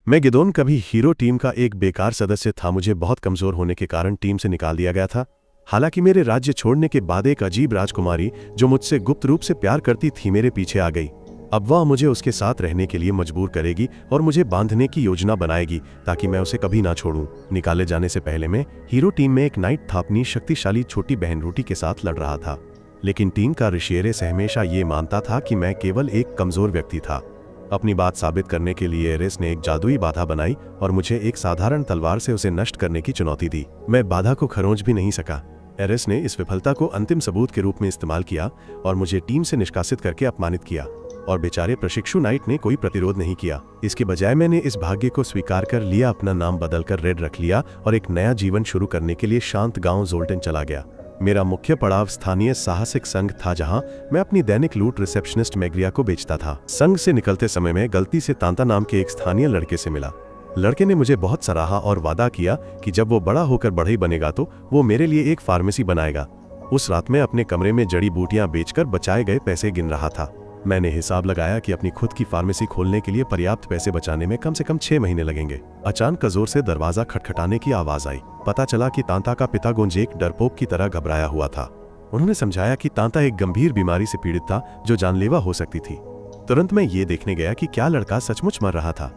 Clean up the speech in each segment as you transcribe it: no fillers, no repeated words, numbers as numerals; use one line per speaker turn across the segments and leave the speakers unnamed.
मैं गिदोन कभी hero team का एक बेकार सदस्य था। मुझे बहुत कमजोर होने के कारण टीम से निकाल दिया गया था। हालांकि मेरे राज्य छोड़ने के बाद एक अजीब राजकुमारी जो मुझसे गुप्त रूप से प्यार करती थी मेरे पीछे आ गई। अब वह मुझे उसके साथ रहने के लिए मजबूर करेगी और मुझे बांधने की योजना बनाएगी ताकि मैं उसे कभी ना छोड़ूं। निकाले जाने से पहले मैं हीरो टीम में एक नाइट था, अपनी शक्तिशाली छोटी बहन रूटी के साथ लड़ रहा था। लेकिन टीम का ऋषिएरेस हमेशा ये मानता था कि मैं केवल एक कमजोर व्यक्ति था। अपनी बात साबित करने के लिए एरेस ने एक जादुई बाधा बनाई और मुझे एक साधारण तलवार से उसे नष्ट करने की चुनौती दी। मैं बाधा को खरोंच भी नहीं सका। एरेस ने इस विफलता को अंतिम सबूत के रूप में इस्तेमाल किया और मुझे टीम से निष्कासित करके अपमानित किया। और बेचारे प्रशिक्षु नाइट ने कोई प्रतिरोध नहीं किया। इसके बजाय मैंने इस भाग्य को स्वीकार कर लिया, अपना नाम बदलकर रेड रख लिया और एक नया जीवन शुरू करने के लिए शांत गांव जोल्टन चला गया। मेरा मुख्य पड़ाव स्थानीय साहसिक संघ था, जहां मैं अपनी दैनिक लूट रिसेप्शनिस्ट मैग्रिया को बेचता था। संघ से निकलते समय में गलती से तांता नाम के एक स्थानीय लड़के से मिला। लड़के ने मुझे बहुत सराहा और वादा किया कि जब वो बड़ा होकर बढ़ई बनेगा तो वो मेरे लिए एक फार्मेसी बनाएगा। उस रात मैं अपने कमरे में जड़ी बूटियां बेचकर बचाए गए पैसे गिन रहा था। मैंने हिसाब लगाया कि अपनी खुद की फार्मेसी खोलने के लिए पर्याप्त पैसे बचाने में कम से कम 6 महीने लगेंगे। अचानक जोर से दरवाजा खटखटाने की आवाज आई। पता चला कि तांता का पिता गुंज एक डरपोक की तरह घबराया हुआ था। उन्होंने समझाया कि तांता एक गंभीर बीमारी से पीड़ित था जो जानलेवा हो सकती थी। तुरंत मैं ये देखने गया कि क्या लड़का सचमुच मर रहा था।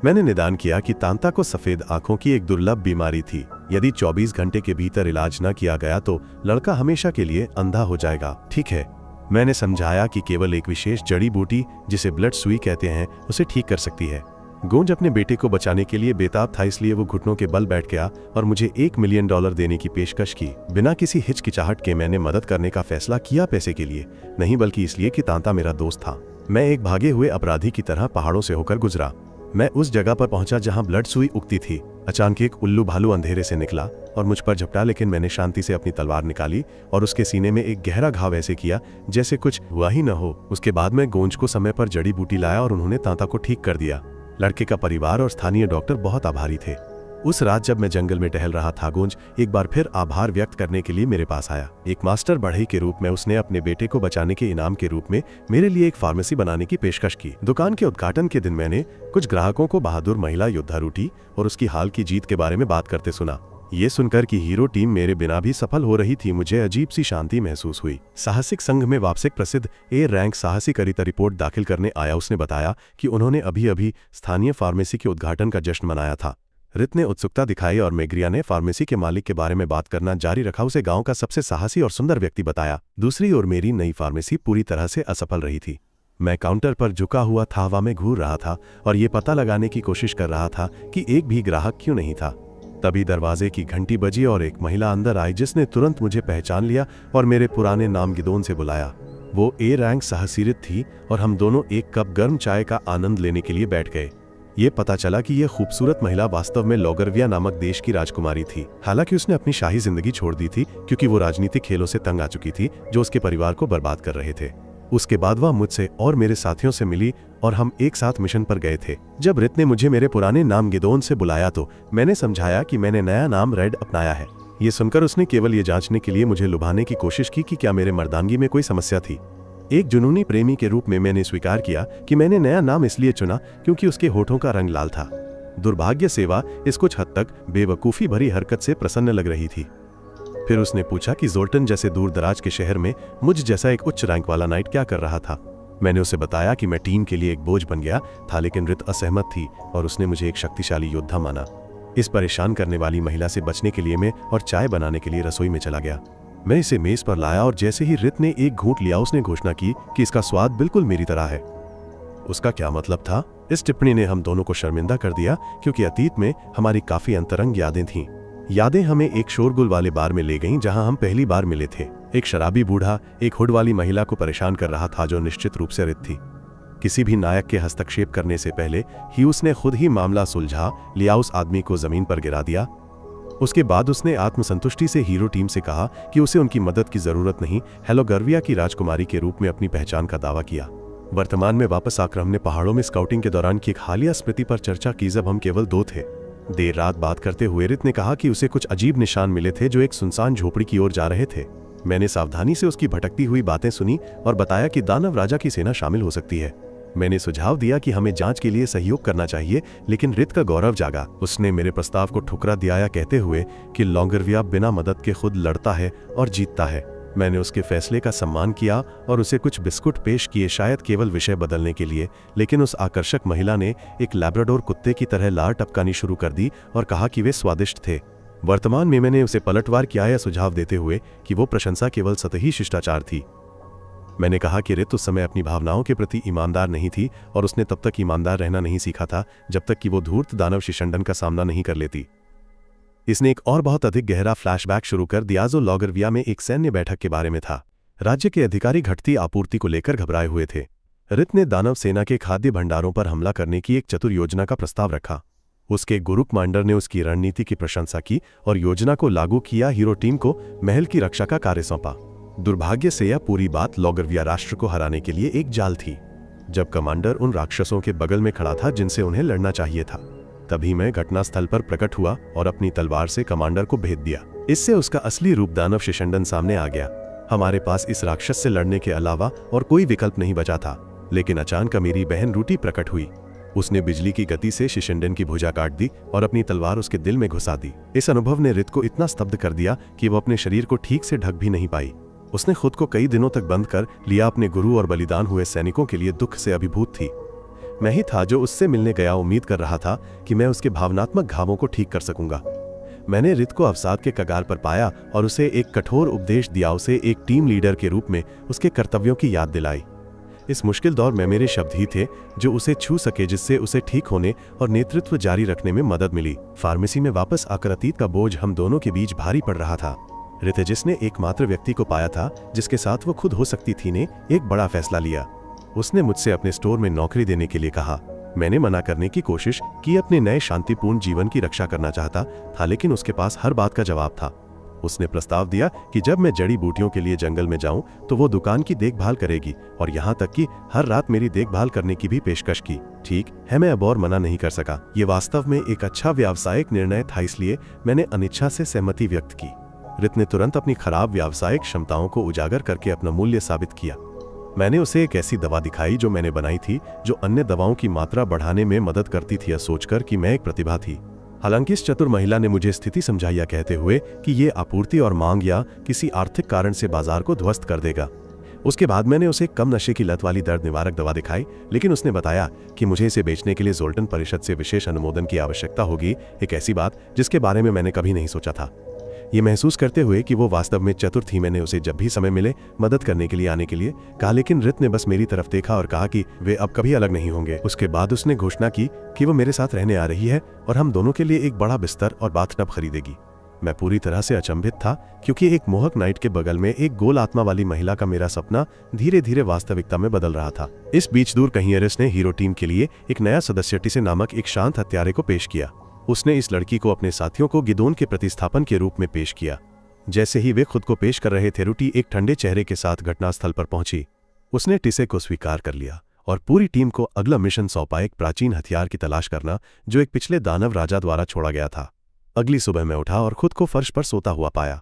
मैंने निदान किया कि तांता को सफेद आंखों की एक दुर्लभ बीमारी थी। यदि 24 घंटे के भीतर इलाज न किया गया तो लड़का हमेशा के लिए अंधा हो जाएगा। ठीक है, मैंने समझाया कि केवल एक विशेष जड़ी बूटी जिसे ब्लड सुई कहते हैं उसे ठीक कर सकती है। गोंज अपने बेटे को बचाने के लिए बेताब था, इसलिए वो घुटनों के बल बैठ गया और मुझे $1 मिलियन देने की पेशकश की। बिना किसी हिचकिचाहट के मैंने मदद करने का फैसला किया, पैसे के लिए नहीं बल्कि इसलिए कि तांता मेरा दोस्त था। मैं एक भागे हुए अपराधी की तरह पहाड़ों से होकर गुजरा। मैं उस जगह पर पहुंचा जहां ब्लड सुई उगती थी। अचानक एक उल्लू भालू अंधेरे से निकला और मुझ पर झपटा, लेकिन मैंने शांति से अपनी तलवार निकाली और उसके सीने में एक गहरा घाव ऐसे किया जैसे कुछ हुआ ही न हो। उसके बाद मैं गोंज को समय पर जड़ी बूटी लाया और उन्होंने तांता को ठीक कर दिया। लड़के का परिवार और स्थानीय डॉक्टर बहुत आभारी थे। उस रात जब मैं जंगल में टहल रहा था, गोंज एक बार फिर आभार व्यक्त करने के लिए मेरे पास आया। एक मास्टर बढ़ई के रूप में उसने अपने बेटे को बचाने के इनाम के रूप में मेरे लिए एक फार्मेसी बनाने की पेशकश की। दुकान के उद्घाटन के दिन मैंने कुछ ग्राहकों को बहादुर महिला योद्धा रूटी और उसकी हाल की जीत के बारे में बात करते सुना। ये सुनकर कि हीरो टीम मेरे बिना भी सफल हो रही थी, मुझे अजीब सी शांति महसूस हुई। साहसिक संघ में वापसिक प्रसिद्ध ए रैंक साहसी करिता रिपोर्ट दाखिल करने आया। उसने बताया कि उन्होंने अभी अभी स्थानीय फार्मेसी के उद्घाटन का जश्न मनाया था। रित ने उत्सुकता दिखाई और मैग्रिया ने फार्मेसी के मालिक के बारे में बात करना जारी रखा। उसे गांव का सबसे साहसी और सुंदर व्यक्ति बताया। दूसरी ओर मेरी नई फार्मेसी पूरी तरह से असफल रही थी। मैं काउंटर पर झुका हुआ था, हवा में घूर रहा था और ये पता लगाने की कोशिश कर रहा था कि एक भी ग्राहक क्यों नहीं था। तभी दरवाजे की घंटी बजी और एक महिला अंदर आई जिसने तुरंत मुझे पहचान लिया और मेरे पुराने नाम गिदोन से बुलाया। वो ए रैंक साहसीरित थी और हम दोनों एक कप गर्म चाय का आनंद लेने के लिए बैठ गए। ये पता चला कि यह खूबसूरत महिला वास्तव में लॉगरविया नामक देश की राजकुमारी थी। हालांकि उसने अपनी शाही जिंदगी छोड़ दी थी क्योंकि वो राजनीतिक खेलों से तंग आ चुकी थी जो उसके परिवार को बर्बाद कर रहे थे। उसके बाद वह मुझसे और मेरे साथियों से मिली और हम एक साथ मिशन पर गए थे। जब रित ने मुझे मेरे पुराने नाम गिदोन से बुलाया तो मैंने समझाया कि मैंने नया नाम रेड अपनाया है। ये सुनकर उसने केवल ये जांचने के लिए मुझे लुभाने की कोशिश की कि क्या मेरे मर्दानगी में कोई समस्या थी। एक जुनूनी प्रेमी के रूप में मैंने स्वीकार किया कि मैंने नया नाम इसलिए चुना क्योंकि उसके होठों का रंग लाल था। दुर्भाग्य सेवा इस कुछ हद तक बेवकूफ़ी भरी हरकत से प्रसन्न लग रही थी। फिर उसने पूछा कि जोल्टन जैसे दूर दराज के शहर में मुझ जैसा एक उच्च रैंक वाला नाइट क्या कर रहा था। मैंने उसे बताया कि मैं टीम के लिए एक बोझ बन गया था, लेकिन रित असहमत थी और उसने मुझे एक शक्तिशाली योद्धा माना। इस परेशान करने वाली महिला से बचने के लिए मैं और चाय बनाने के लिए रसोई में चला गया। मैं इसे मेज पर लाया और जैसे ही रित ने एक घूंट लिया उसने घोषणा की कि इसका स्वाद बिल्कुल मेरी तरह है। उसका क्या मतलब था? इस टिप्पणी ने हम दोनों को शर्मिंदा कर दिया क्योंकि अतीत में हमारी काफी अंतरंग यादें थीं। यादें हमें एक शोरगुल वाले बार में ले गईं जहां हम पहली बार मिले थे। एक शराबी बूढ़ा एक हुड वाली महिला को परेशान कर रहा था जो निश्चित रूप से रित थी। किसी भी नायक के हस्तक्षेप करने से पहले ही उसने खुद ही मामला सुलझा लिया, उस आदमी को जमीन पर गिरा दिया। उसके बाद उसने आत्मसंतुष्टि से हीरो टीम से कहा कि उसे उनकी मदद की जरूरत नहीं, हेलोगर्विया की राजकुमारी के रूप में अपनी पहचान का दावा किया। वर्तमान में वापस आकर हमने पहाड़ों में स्काउटिंग के दौरान की एक हालिया स्मृति पर चर्चा की जब हम केवल 2 थे। देर रात बात करते हुए रित ने कहा कि उसे कुछ अजीब निशान मिले थे जो एक सुनसान झोपड़ी की ओर जा रहे थे। मैंने सावधानी से उसकी भटकती हुई बातें सुनी और बताया कि दानव राजा की सेना शामिल हो सकती है। मैंने सुझाव दिया कि हमें जांच के लिए सहयोग करना चाहिए, लेकिन रित का गौरव जागा। उसने मेरे प्रस्ताव को ठुकरा दिया कहते हुए कि लॉन्गरविया बिना मदद के खुद लड़ता है और जीतता है। मैंने उसके फैसले का सम्मान किया और उसे कुछ बिस्कुट पेश किए, शायद केवल विषय बदलने के लिए। लेकिन उस आकर्षक महिला ने एक लैब्राडोर कुत्ते की तरह लार टपकानी शुरू कर दी और कहा कि वे स्वादिष्ट थे। वर्तमान में मैंने उसे पलटवार किया या सुझाव देते हुए कि वो प्रशंसा केवल सतही शिष्टाचार थी। मैंने कहा कि रित उस समय अपनी भावनाओं के प्रति ईमानदार नहीं थी और उसने तब तक ईमानदार रहना नहीं सीखा था जब तक कि वो धूर्त दानव शिशंडन का सामना नहीं कर लेती। इसने एक और बहुत अधिक गहरा फ्लैशबैक शुरू कर दिया जो लॉन्गरविया में एक सैन्य बैठक के बारे में था। राज्य के अधिकारी घटती आपूर्ति को लेकर घबराए हुए थे। रित ने दानव सेना के खाद्य भंडारों पर हमला करने की एक चतुर योजना का प्रस्ताव रखा। उसके गुरु कमांडर ने उसकी रणनीति की प्रशंसा की और योजना को लागू किया। हीरो टीम को महल की रक्षा का कार्य सौंपा। दुर्भाग्य से यह पूरी बात लॉन्गरविया राष्ट्र को हराने के लिए एक जाल थी। जब कमांडर उन राक्षसों के बगल में खड़ा था जिनसे उन्हें लड़ना चाहिए था, तभी मैं घटनास्थल पर प्रकट हुआ और अपनी तलवार से कमांडर को भेद दिया। इससे उसका असली रूप दानव शिशंडन सामने आ गया। हमारे पास इस राक्षस से लड़ने के अलावा और कोई विकल्प नहीं बचा था। लेकिन अचानक मेरी बहन रूटी प्रकट हुई। उसने बिजली की गति से शिशंडन की भुजा काट दी और अपनी तलवार उसके दिल में घुसा दी। इस अनुभव ने रित को इतना स्तब्ध कर दिया कि वो अपने शरीर को ठीक से ढक भी नहीं पाई। उसने खुद को कई दिनों तक बंद कर लिया। अपने गुरु और बलिदान हुए सैनिकों के लिए दुख से अभिभूत थी। मैं ही था जो उससे मिलने गया, उम्मीद कर रहा था कि मैं उसके भावनात्मक घावों को ठीक कर सकूंगा। मैंने रित को अवसाद के कगार पर पाया और उसे एक कठोर उपदेश दिया। उसे एक टीम लीडर के रूप में उसके कर्तव्यों की याद दिलाई। इस मुश्किल दौर में मेरे शब्द ही थे जो उसे छू सके, जिससे उसे ठीक होने और नेतृत्व जारी रखने में मदद मिली। फार्मेसी में वापस आकर अतीत का बोझ हम दोनों के बीच भारी पड़ रहा था। रित, जिसने एकमात्र व्यक्ति को पाया था जिसके साथ वो खुद हो सकती थी, ने एक बड़ा फैसला लिया। उसने मुझसे अपने स्टोर में नौकरी देने के लिए कहा। मैंने मना करने की कोशिश की। अपने नए शांतिपूर्ण जीवन की रक्षा करना चाहता था, लेकिन उसके पास हर बात का जवाब था। उसने प्रस्ताव दिया कि जब मैं जड़ी बूटियों के लिए जंगल में जाऊं तो वो दुकान की देखभाल करेगी और यहाँ तक कि हर रात मेरी देखभाल करने की भी पेशकश की। ठीक है, मैं अब और मना नहीं कर सका। ये वास्तव में एक अच्छा व्यावसायिक निर्णय था, इसलिए मैंने अनिच्छा से सहमति व्यक्त की। रित ने तुरंत अपनी खराब व्यावसायिक क्षमताओं को उजागर करके अपना मूल्य साबित किया। मैंने उसे एक ऐसी दवा दिखाई जो मैंने बनाई थी, जो अन्य दवाओं की मात्रा बढ़ाने में मदद करती थी, यह सोचकर कि मैं एक प्रतिभा थी। हालांकि इस चतुर महिला ने मुझे स्थिति समझाया कहते हुए कि ये आपूर्ति और मांग या किसी आर्थिक कारण से बाजार को ध्वस्त कर देगा। उसके बाद मैंने उसे कम नशे की लत वाली दर्द निवारक दवा दिखाई, लेकिन उसने बताया कि मुझे इसे बेचने के लिए जोल्टन परिषद से विशेष अनुमोदन की आवश्यकता होगी। एक ऐसी बात जिसके बारे में मैंने कभी नहीं सोचा था। ये महसूस करते हुए कि वो वास्तव में चतुर थी, मैंने उसे जब भी समय मिले मदद करने के लिए आने के लिए कहा, लेकिन रित ने बस मेरी तरफ देखा और कहा कि वे अब कभी अलग नहीं होंगे। उसके बाद उसने घोषणा की कि वो मेरे साथ रहने आ रही है और हम दोनों के लिए एक बड़ा बिस्तर और बाथटब खरीदेगी। मैं पूरी तरह से अचंभित था, क्योंकि एक मोहक नाइट के बगल में एक गोल आत्मा वाली महिला का मेरा सपना धीरे धीरे वास्तविकता में बदल रहा था। इस बीच दूर कहीं एरिस ने हीरो टीम के लिए एक नया सदस्य टिसे नामक एक शांत हत्यारे को पेश किया। उसने इस लड़की को अपने साथियों को गिदोन के प्रतिस्थापन के रूप में पेश किया। जैसे ही वे खुद को पेश कर रहे थे, रूटी एक ठंडे चेहरे के साथ घटनास्थल पर पहुंची। उसने टिसे को स्वीकार कर लिया और पूरी टीम को अगला मिशन सौंपा, एक प्राचीन हथियार की तलाश करना जो एक पिछले दानव राजा द्वारा छोड़ा गया था। अगली सुबह मैं उठा और खुद को फर्श पर सोता हुआ पाया,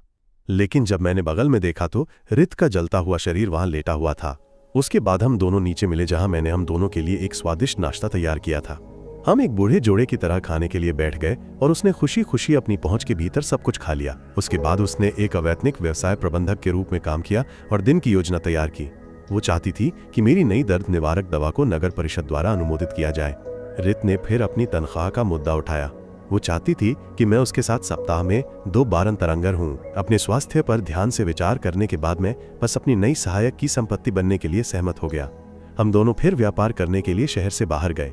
लेकिन जब मैंने बगल में देखा तो रित का जलता हुआ शरीर वहां लेटा हुआ था। उसके बाद हम दोनों नीचे मिले, जहां मैंने हम दोनों के लिए एक स्वादिष्ट नाश्ता तैयार किया था। हम एक बूढ़े जोड़े की तरह खाने के लिए बैठ गए और उसने खुशी खुशी अपनी पहुंच के भीतर सब कुछ खा लिया। उसके बाद उसने एक अवैतनिक व्यवसाय प्रबंधक के रूप में काम किया और दिन की योजना तैयार की। वो चाहती थी कि मेरी नई दर्द निवारक दवा को नगर परिषद द्वारा अनुमोदित किया जाए। रित ने फिर अपनी तनख्वाह का मुद्दा उठाया। वो चाहती थी कि मैं उसके साथ सप्ताह में 2 बार अंतरंगर हूँ। अपने स्वास्थ्य पर ध्यान से विचार करने के बाद मैं बस अपनी नई सहायक की संपत्ति बनने के लिए सहमत हो गया। हम दोनों फिर व्यापार करने के लिए शहर से बाहर गए।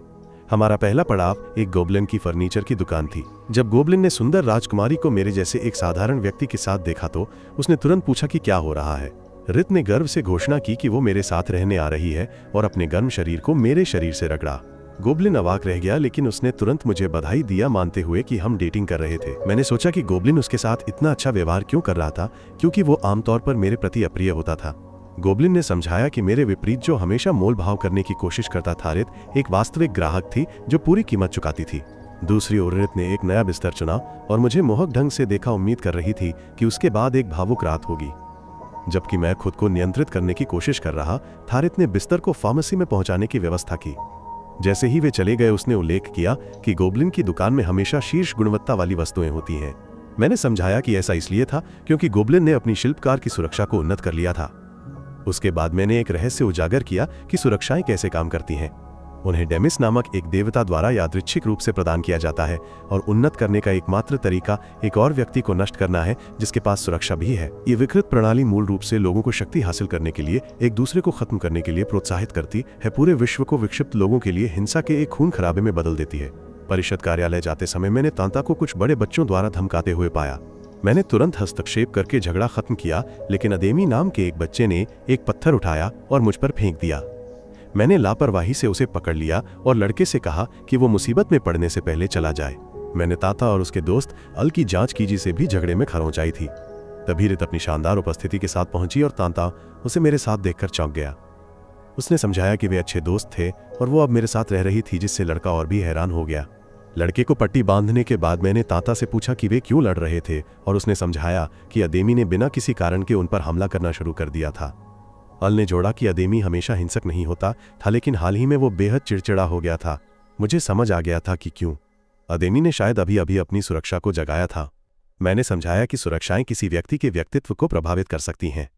हमारा पहला पड़ाव एक गोबलिन की फर्नीचर की दुकान थी। जब गोबलिन ने सुंदर राजकुमारी को मेरे जैसे एक साधारण व्यक्ति के साथ देखा तो उसने तुरंत पूछा कि क्या हो रहा है। रित ने गर्व से घोषणा की कि वो मेरे साथ रहने आ रही है और अपने गर्म शरीर को मेरे शरीर से रगड़ा। गोबलिन अवाक रह गया, लेकिन उसने तुरंत मुझे बधाई दिया, मानते हुए कि हम डेटिंग कर रहे थे। मैंने सोचा कि गोबलिन उसके साथ इतना अच्छा व्यवहार क्यों कर रहा था, क्योंकि वो आमतौर पर मेरे प्रति अप्रिय होता था। गोबलिन ने समझाया कि मेरे विपरीत जो हमेशा मोल भाव करने की कोशिश करता था, रित एक वास्तविक ग्राहक थी जो पूरी कीमत चुकाती थी। दूसरी ओर रित ने एक नया बिस्तर चुना और मुझे मोहक ढंग से देखा, उम्मीद कर रही थी कि उसके बाद एक भावुक रात होगी। जबकि मैं खुद को नियंत्रित करने की कोशिश कर रहा था, रित ने बिस्तर को फार्मेसी में पहुंचाने की व्यवस्था की। जैसे ही वे चले गए उसने उल्लेख किया कि गोबलिन की दुकान में हमेशा शीर्ष गुणवत्ता वाली वस्तुएं होती हैं। मैंने समझाया कि ऐसा इसलिए था क्योंकि गोबलिन ने अपनी शिल्पकार की सुरक्षा को उन्नत कर लिया था। उसके बाद मैंने एक रहस्य उजागर किया कि सुरक्षाएं कैसे काम करती हैं। उन्हें डेमिस नामक एक देवता द्वारा यादृच्छिक रूप से प्रदान किया जाता है और उन्नत करने का एकमात्र तरीका एक और व्यक्ति को नष्ट करना है जिसके पास सुरक्षा भी है। ये विकृत प्रणाली मूल रूप से लोगों को शक्ति हासिल करने के लिए एक दूसरे को खत्म करने के लिए प्रोत्साहित करती है, पूरे विश्व को विक्षिप्त लोगों के लिए हिंसा के एक खून खराबे में बदल देती है। परिषद कार्यालय जाते समय मैंने तांता को कुछ बड़े बच्चों द्वारा धमकाते हुए पाया। मैंने तुरंत हस्तक्षेप करके झगड़ा खत्म किया, लेकिन अदेमी नाम के एक बच्चे ने एक पत्थर उठाया और मुझ पर फेंक दिया। मैंने लापरवाही से उसे पकड़ लिया और लड़के से कहा कि वो मुसीबत में पड़ने से पहले चला जाए। मैंने ताता और उसके दोस्त अल की जांच कीजी से भी झगड़े में खरोंचाई थी। तभी रित अपनी शानदार उपस्थिति के साथ पहुंची और तांता उसे मेरे साथ देखकर चौंक गया। उसने समझाया कि वे अच्छे दोस्त थे और वो अब मेरे साथ रह रही थी, जिससे लड़का और भी हैरान हो गया। लड़के को पट्टी बांधने के बाद मैंने ताता से पूछा कि वे क्यों लड़ रहे थे और उसने समझाया कि अदेमी ने बिना किसी कारण के उन पर हमला करना शुरू कर दिया था। अल ने जोड़ा कि अदेमी हमेशा हिंसक नहीं होता था, लेकिन हाल ही में वो बेहद चिड़चिड़ा हो गया था। मुझे समझ आ गया था कि क्यों। अदेमी ने शायद अभी अभी अपनी सुरक्षा को जगाया था। मैंने समझाया कि सुरक्षाएं किसी व्यक्ति के व्यक्तित्व को प्रभावित कर सकती हैं।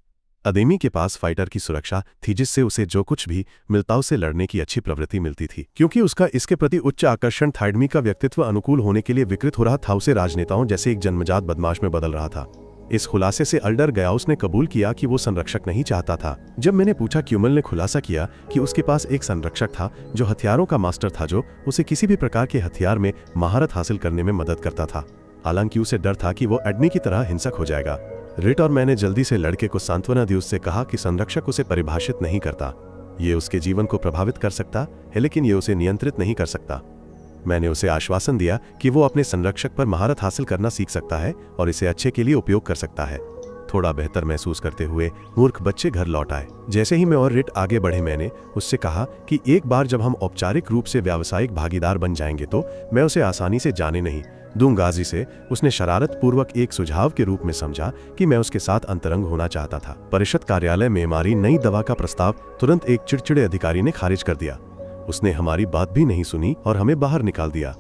अदेमी के पास फाइटर की सुरक्षा थी, जिससे उसे जो कुछ भी मिलता उसे लड़ने की अच्छी प्रवृत्ति मिलती थी। क्योंकि उसका इसके प्रति उच्च आकर्षण था, एडमी का व्यक्तित्व अनुकूल होने के लिए विकृत हो रहा था, उसे राजनेताओं जैसे एक जन्मजात बदमाश में बदल रहा था। इस खुलासे से अल डर गया। उसने कबूल किया कि वो संरक्षक नहीं चाहता था। जब मैंने पूछा, क्यूमल ने खुलासा किया कि उसके पास एक संरक्षक था जो हथियारों का मास्टर था, जो उसे किसी भी प्रकार के हथियार में महारत हासिल करने में मदद करता था। हालांकि उसे डर था कि वो एडमी की तरह हिंसक हो जाएगा। रिट और मैंने जल्दी से लड़के को सांत्वना दी। उससे कहा कि संरक्षक उसे परिभाषित नहीं करता, ये उसके जीवन को प्रभावित कर सकता है, लेकिन ये उसे नियंत्रित नहीं कर सकता। मैंने उसे आश्वासन दिया कि वो अपने संरक्षक पर महारत हासिल करना सीख सकता है और इसे अच्छे के लिए उपयोग कर सकता है। थोड़ा बेहतर महसूस करते हुए मूर्ख बच्चे घर लौट आए। जैसे ही मैं और रिट आगे बढ़े, मैंने उससे कहा कि एक बार जब हम औपचारिक रूप से व्यावसायिक भागीदार बन जाएंगे तो मैं उसे आसानी से जाने नहीं दूंगा। जिसे उसने शरारत पूर्वक एक सुझाव के रूप में समझा कि मैं उसके साथ अंतरंग होना चाहता था। परिषद कार्यालय में हमारी नई दवा का प्रस्ताव तुरंत एक चिड़चिड़े अधिकारी ने खारिज कर दिया। उसने हमारी बात भी नहीं सुनी और हमें बाहर निकाल दिया।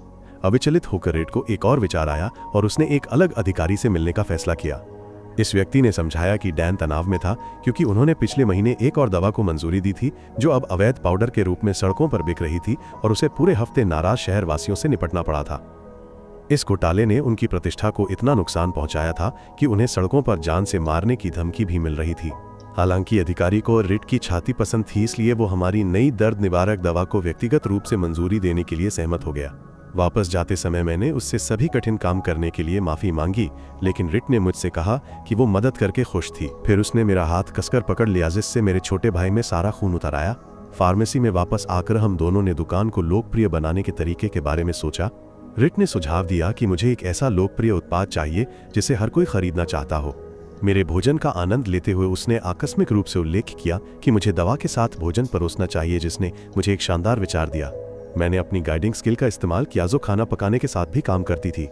अविचलित होकर रिट को एक और विचार आया और उसने एक अलग अधिकारी से मिलने का फैसला किया। इस व्यक्ति ने समझाया कि डैन तनाव में था क्योंकि उन्होंने पिछले महीने एक और दवा को मंजूरी दी थी जो अब अवैध पाउडर के रूप में सड़कों पर बिक रही थी और उसे पूरे हफ्ते नाराज शहर वासियों से निपटना पड़ा था। इस घोटाले ने उनकी प्रतिष्ठा को इतना नुकसान पहुंचाया था कि उन्हें सड़कों पर जान से मारने की धमकी भी मिल रही थी। हालांकि अधिकारी को रिट की छाती पसंद थी, इसलिए वो हमारी नई दर्द निवारक दवा को व्यक्तिगत रूप से मंजूरी देने के लिए सहमत हो गया। वापस जाते समय मैंने उससे सभी कठिन काम करने के लिए माफी मांगी, लेकिन रिट ने मुझसे कहा कि वो मदद करके खुश थी। फिर उसने मेरा हाथ कसकर पकड़ लिया, जिससे मेरे छोटे भाई में सारा खून उतर आया। फार्मेसी में वापस आकर हम दोनों ने दुकान को लोकप्रिय बनाने के तरीके के बारे में सोचा। रिट ने सुझाव दिया कि मुझे एक ऐसा लोकप्रिय उत्पाद चाहिए जिसे हर कोई खरीदना चाहता हो। मेरे भोजन का आनंद लेते हुए उसने आकस्मिक रूप से उल्लेख किया कि मुझे दवा के साथ भोजन परोसना चाहिए, जिसने मुझे एक शानदार विचार दिया। मैंने अपनी गाइडिंग स्किल का इस्तेमाल किया जो खाना पकाने के साथ भी काम करती थी।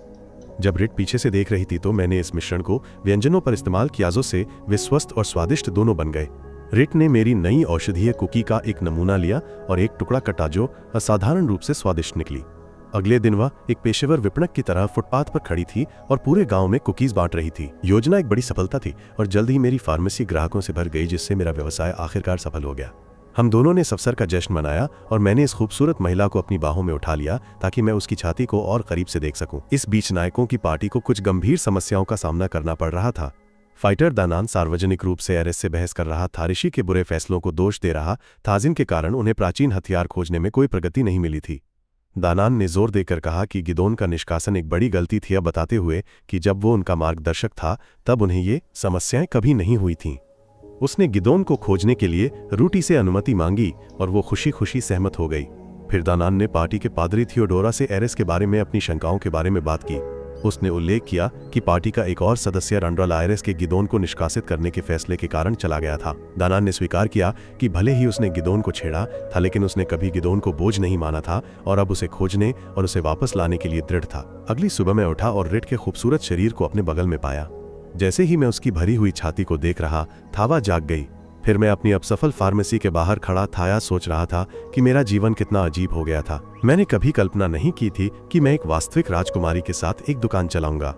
जब रिट पीछे से देख रही थी तो मैंने इस मिश्रण को व्यंजनों पर इस्तेमाल किया जिससे वे स्वस्थ और स्वादिष्ट दोनों बन गए। रिट ने मेरी नई औषधीय कुकी का एक नमूना लिया और एक टुकड़ा कटा जो असाधारण रूप से स्वादिष्ट निकली। अगले दिन वह एक पेशेवर विपणक की तरह फुटपाथ पर खड़ी थी और पूरे गांव में कुकीज बांट रही थी। योजना एक बड़ी सफलता थी और जल्द ही मेरी फार्मेसी ग्राहकों से भर गई, जिससे मेरा व्यवसाय आखिरकार सफल हो गया। हम दोनों ने इस अवसर का जश्न मनाया और मैंने इस खूबसूरत महिला को अपनी बाहों में उठा लिया ताकि मैं उसकी छाती को और करीब से देख सकूं। इस बीच नायकों की पार्टी को कुछ गंभीर समस्याओं का सामना करना पड़ रहा था। फाइटर दानान सार्वजनिक रूप से एरेस से बहस कर रहा था, ऋषि के बुरे फैसलों को दोष दे रहा था जिनके कारण उन्हें प्राचीन हथियार खोजने में कोई प्रगति नहीं मिली थी। दानान ने जोर देकर कहा कि गिदोन का निष्कासन एक बड़ी गलती थी, बताते हुए कि जब वो उनका मार्गदर्शक था तब उन्हें ये समस्याएं कभी नहीं हुई थीं। उसने गिदोन को खोजने के लिए रूटी से अनुमति मांगी और वो खुशी खुशी सहमत हो गई। फिर दानान ने पार्टी के पादरी थियोडोरा से एरेस के बारे में अपनी शंकाओं के बारे में बात की। उसने उल्लेख किया कि पार्टी का एक और सदस्य रंड्रल आयरेस के गिदोन को निष्कासित करने के फैसले के कारण चला गया था। दानान ने स्वीकार किया कि भले ही उसने गिदोन को छेड़ा था, लेकिन उसने कभी गिदोन को बोझ नहीं माना था और अब उसे खोजने और उसे वापस लाने के लिए दृढ़ था। अगली सुबह मैं उठा और रिट के खूबसूरत शरीर को अपने बगल में पाया। जैसे ही मैं उसकी भरी हुई छाती को देख रहा था वह जाग गई। फिर मैं अपनी अपसफल फार्मेसी के बाहर खड़ा था, सोच रहा था कि मेरा जीवन कितना अजीब हो गया था। मैंने कभी कल्पना नहीं की थी कि मैं एक वास्तविक राजकुमारी के साथ एक दुकान चलाऊंगा।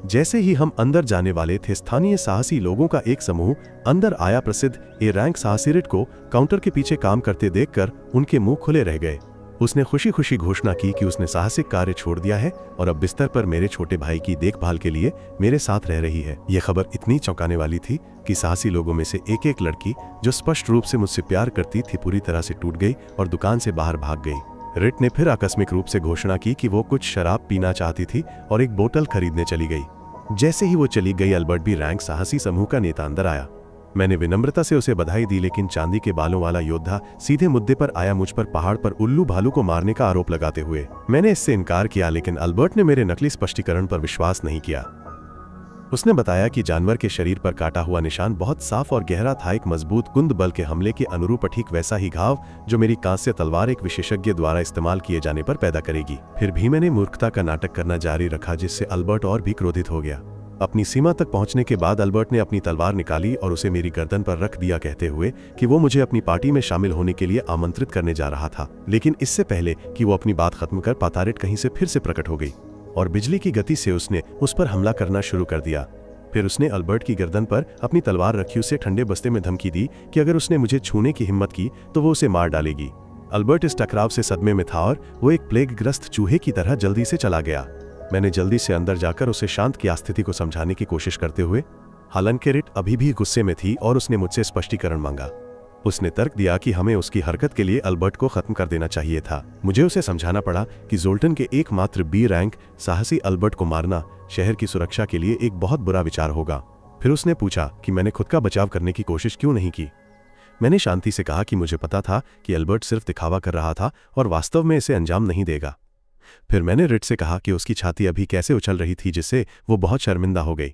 जैसे ही हम अंदर जाने वाले थे, स्थानीय साहसी लोगों का एक समूह अंदर आया। प्रसिद्ध ए रैंक साहसी रिट को काउंटर के पीछे काम करते देखकर उनके मुंह खुले रह गए। उसने खुशी खुशी घोषणा की कि उसने साहसिक कार्य छोड़ दिया है और अब बिस्तर पर मेरे छोटे भाई की देखभाल के लिए मेरे साथ रह रही है। यह खबर इतनी चौंकाने वाली थी कि साहसी लोगों में से एक एक लड़की जो स्पष्ट रूप से मुझसे प्यार करती थी पूरी तरह से टूट गई और दुकान से बाहर भाग गई। रिट ने फिर आकस्मिक रूप से घोषणा की कि वो कुछ शराब पीना चाहती थी और एक बोतल खरीदने चली गई। जैसे ही वो चली गई, अल्बर्ट भी रैंक साहसी समूह का नेता अंदर आया। मैंने विनम्रता से उसे बधाई दी, लेकिन चांदी के बालों वाला योद्धा सीधे मुद्दे पर आया, मुझ पर पहाड़ पर उल्लू भालू को मारने का आरोप लगाते हुए। मैंने इससे इनकार किया, लेकिन अल्बर्ट ने मेरे नकली स्पष्टीकरण पर विश्वास नहीं किया। उसने बताया कि जानवर के शरीर पर काटा हुआ निशान बहुत साफ और गहरा था, एक मजबूत कुंद बल के हमले के अनुरूप, ठीक वैसा ही घाव जो मेरी कांस्य तलवार एक विशेषज्ञ द्वारा इस्तेमाल किए जाने पर पैदा करेगी। फिर भी मैंने मूर्खता का नाटक करना जारी रखा, जिससे अल्बर्ट और भी क्रोधित हो गया। अपनी सीमा तक पहुंचने के बाद अल्बर्ट ने अपनी तलवार निकाली और उसे मेरी गर्दन पर रख दिया, कहते हुए कि वो मुझे अपनी पार्टी में शामिल होने के लिए आमंत्रित करने जा रहा था। लेकिन इससे पहले कि वो अपनी बात खत्म कर, पातारिट कहीं से फिर से प्रकट हो गई और बिजली की गति से उसने उस पर हमला करना शुरू कर दिया। फिर उसने अल्बर्ट की गर्दन पर अपनी तलवार रखी, उसे ठंडे बस्ते में धमकी दी कि अगर उसने मुझे छूने की हिम्मत की तो वो उसे मार डालेगी। अल्बर्ट इस टकराव से सदमे में था और वो एक प्लेगग्रस्त चूहे की तरह जल्दी से चला गया। मैंने जल्दी से अंदर जाकर उसे शांत की स्थिति को समझाने की कोशिश करते हुए, हालांकि रिट अभी भी गुस्से में थी और उसने मुझसे स्पष्टीकरण मांगा। उसने तर्क दिया कि हमें उसकी हरकत के लिए अल्बर्ट को खत्म कर देना चाहिए था। मुझे उसे समझाना पड़ा कि जोल्टन के एकमात्र बी रैंक साहसी अल्बर्ट को मारना शहर की सुरक्षा के लिए एक बहुत बुरा विचार होगा। फिर उसने पूछा कि मैंने खुद का बचाव करने की कोशिश क्यों नहीं की। मैंने शांति से कहा कि मुझे पता था कि अल्बर्ट सिर्फ दिखावा कर रहा था और वास्तव में इसे अंजाम नहीं देगा। फिर मैंने रिट से कहा कि उसकी छाती अभी कैसे उछल रही थी, जिससे वो बहुत शर्मिंदा हो गई।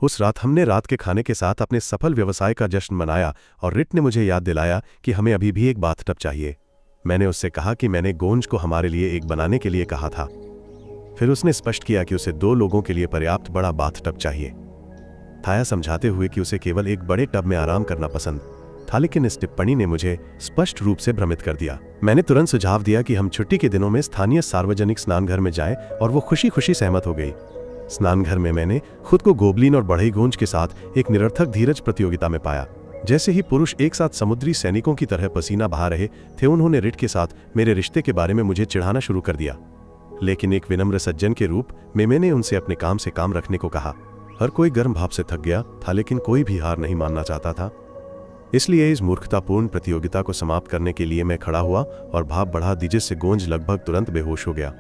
उस रात हमने रात के खाने के साथ अपने सफल व्यवसाय का जश्न मनाया और रिट ने मुझे याद दिलाया कि हमें अभी भी एक बाथटब चाहिए। मैंने उससे कहा कि मैंने गोंज को हमारे लिए एक बनाने के लिए कहा था। फिर उसने स्पष्ट किया कि उसे 2 लोगों के लिए पर्याप्त बड़ा बाथटब चाहिए था, समझाते हुए कि उसे केवल एक बड़े टब में आराम करना पसंद था। लेकिन इस टिप्पणी ने मुझे स्पष्ट रूप से भ्रमित कर दिया। मैंने तुरंत सुझाव दिया कि हम छुट्टी के दिनों में स्थानीय सार्वजनिक स्नानघर में जाएं और वो खुशी खुशी सहमत हो गई। स्नानघर में मैंने खुद को गोबलिन और बढ़ई गोंज के साथ एक निरर्थक धीरज प्रतियोगिता में पाया। जैसे ही पुरुष एक साथ समुद्री सैनिकों की तरह पसीना बहा रहे थे, उन्होंने रिट के साथ मेरे रिश्ते के बारे में मुझे चिढ़ाना शुरू कर दिया। लेकिन एक विनम्र सज्जन के रूप में मैंने उनसे अपने काम से काम रखने को कहा। हर कोई गर्म भाव से थक गया था, लेकिन कोई भी हार नहीं मानना चाहता था। इसलिए इस मूर्खतापूर्ण प्रतियोगिता को समाप्त करने के लिए मैं खड़ा हुआ और भाप बढ़ा दी, जिससे गोंज लगभग तुरंत बेहोश हो गया।